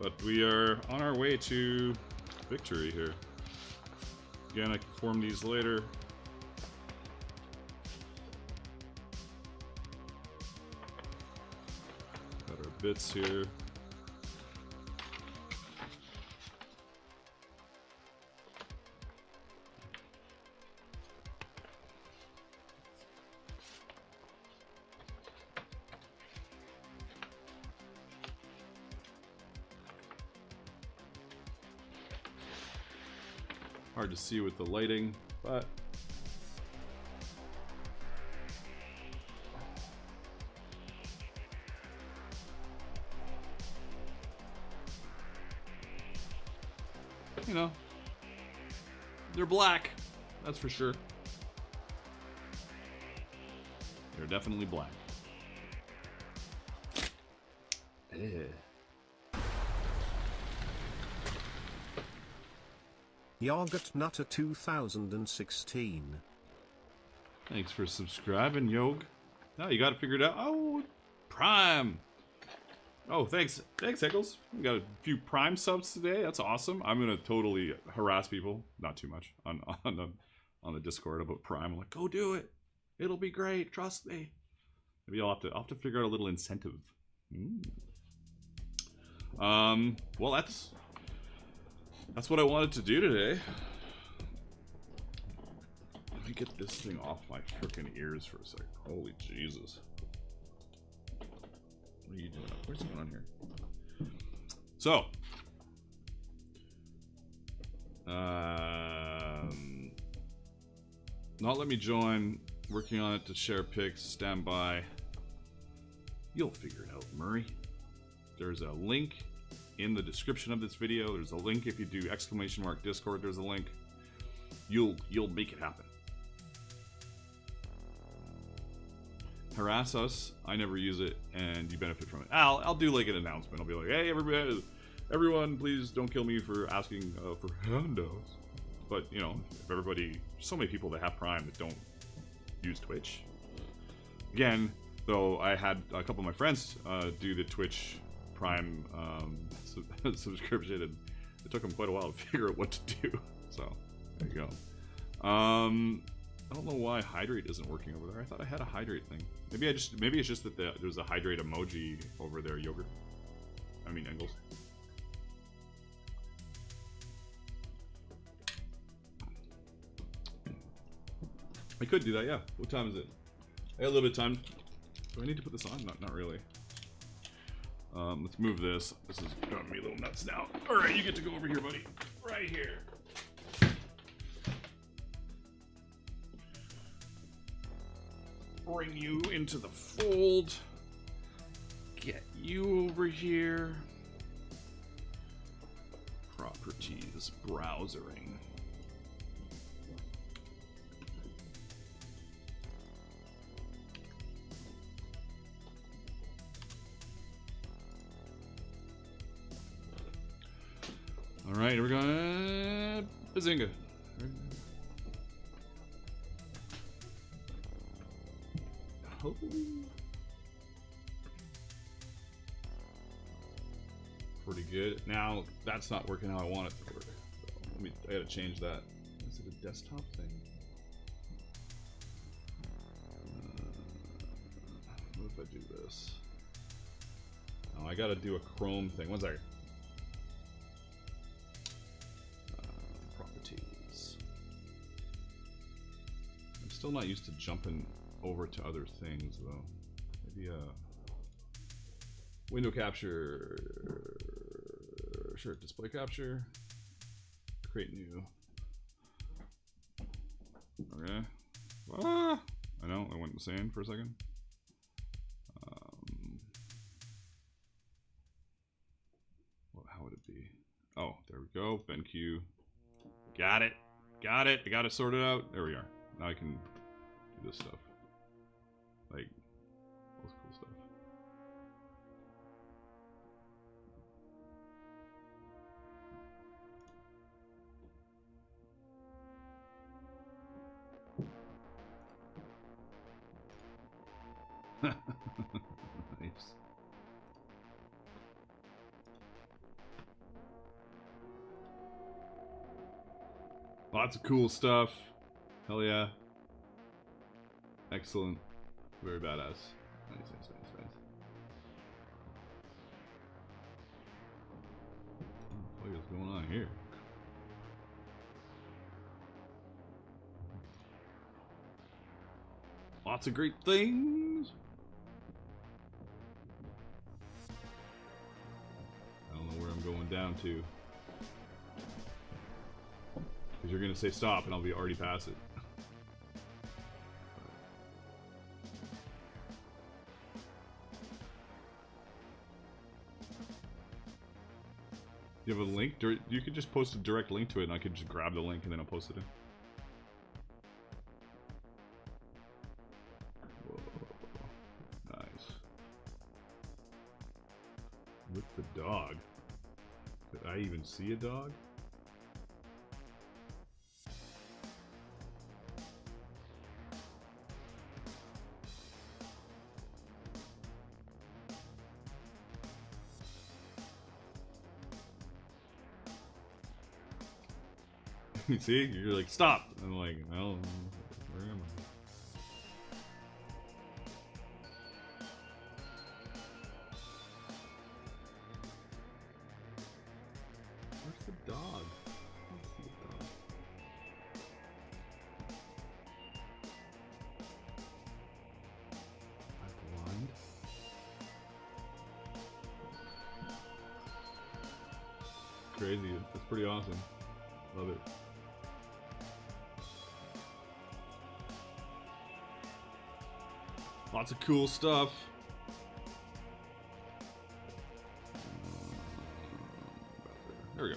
But we are on our way to victory here. Again, I can form these later. Got our bits here. Hard to see with the lighting, but you know, they're black, that's for sure. They're definitely black. Yogurt Nutter 2016. Thanks for subscribing, Yog. Now you got it figured out. Oh, Prime. Oh, thanks, Eccles. We got a few Prime subs today. That's awesome. I'm gonna totally harass people, not too much, on the Discord about Prime. I'm like, go do it. It'll be great. Trust me. Maybe I'll have to figure out a little incentive. Well, that's what I wanted to do today. Let me get this thing off my frickin' ears for a second. Holy Jesus. What are you doing? What's going on here? So. Not let me join. Working on it to share pics. Stand by. You'll figure it out, Murray. There's a link in the description of this video. There's a link if you do !Discord. There's a link. You'll make it happen. Harass us. I never use it, and you benefit from it. I'll do like an announcement. I'll be like, hey, everyone, please don't kill me for asking for handouts. But you know, if everybody, so many people that have Prime that don't use Twitch. Again, though, I had a couple of my friends do the Twitch Prime subscription, and it took them quite a while to figure out what to do. So there you go. I don't know why hydrate isn't working over there. I thought I had a hydrate thing. Maybe it's just that there's a hydrate emoji over there. Yogurt. I mean Engels. I could do that. Yeah. What time is it? I got a little bit of time. Do I need to put this on? Not really. Let's move this. This is driving me a little nuts now. All right, you get to go over here, buddy. Right here. Bring you into the fold. Get you over here. Properties, browsering. All right, we're gonna bazinga. Oh. Pretty good. Now that's not working how I want it to work. So I gotta change that. Is it a desktop thing? What if I do this? Oh, I gotta do a Chrome thing. One second. Properties. I'm still not used to jumping over to other things though. Maybe window capture, sure, display capture, create new. Okay. I know, I went insane for a second. How would it be? Oh, there we go. BenQ. Got it. I got it sorted out. There we are. Now I can do this stuff. Like, all this cool stuff. Nice. Lots of cool stuff. Hell yeah. Excellent. Very badass. Nice, nice, nice, nice. What the fuck is going on here? Lots of great things. I don't know where I'm going down to. Because you're going to say stop and I'll be already past it. You have a link? You could just post a direct link to it and I could just grab the link and then I'll post it in. Whoa. Nice. With the dog. Did I even see a dog? You see? You're like, stop! I'm like, well, where am I? Where's the dog? I don't see the dog. Am I blind? Crazy. That's pretty awesome. Love it. Lots of cool stuff. There we go.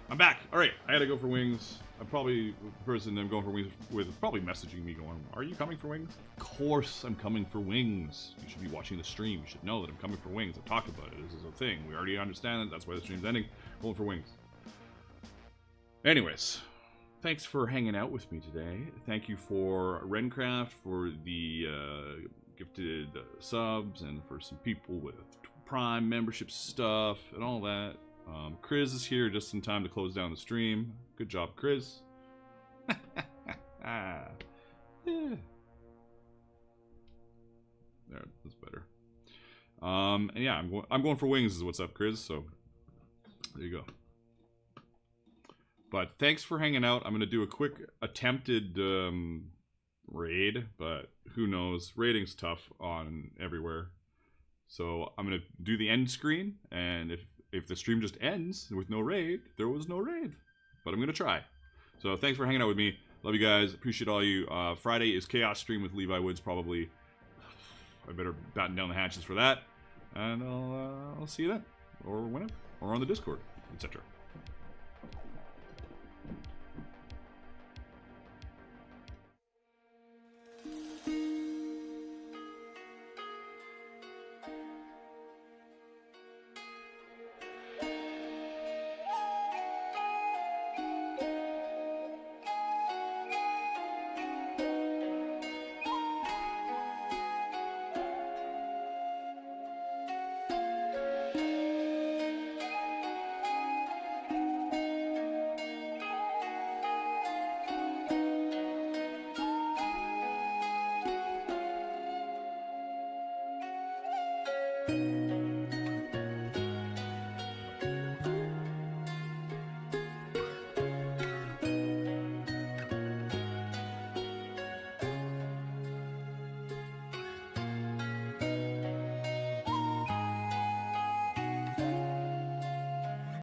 I'm back. All right, I gotta go for wings. I'm probably the person I'm going for wings with is probably messaging me going, "Are you coming for wings?" Of course, I'm coming for wings. You should be watching the stream. You should know that I'm coming for wings. I've talked about it. This is a thing. We already understand it. That's why the stream's ending. Going for wings. Anyways. Thanks for hanging out with me today. Thank you for Rencraft for the gifted subs and for some people with Prime membership stuff and all that. Chris is here just in time to close down the stream. Good job, Chris. Yeah. There, that's better. And yeah, I'm going for wings is what's up, Chris. So there you go. But thanks for hanging out. I'm going to do a quick attempted raid, but who knows? Raiding's tough on everywhere. So I'm going to do the end screen, and if the stream just ends with no raid, there was no raid. But I'm going to try. So thanks for hanging out with me. Love you guys. Appreciate all you. Friday is Chaos Stream with Levi Woods, probably. I better batten down the hatches for that. And I'll see you then. Or whenever. Or on the Discord, etc. you.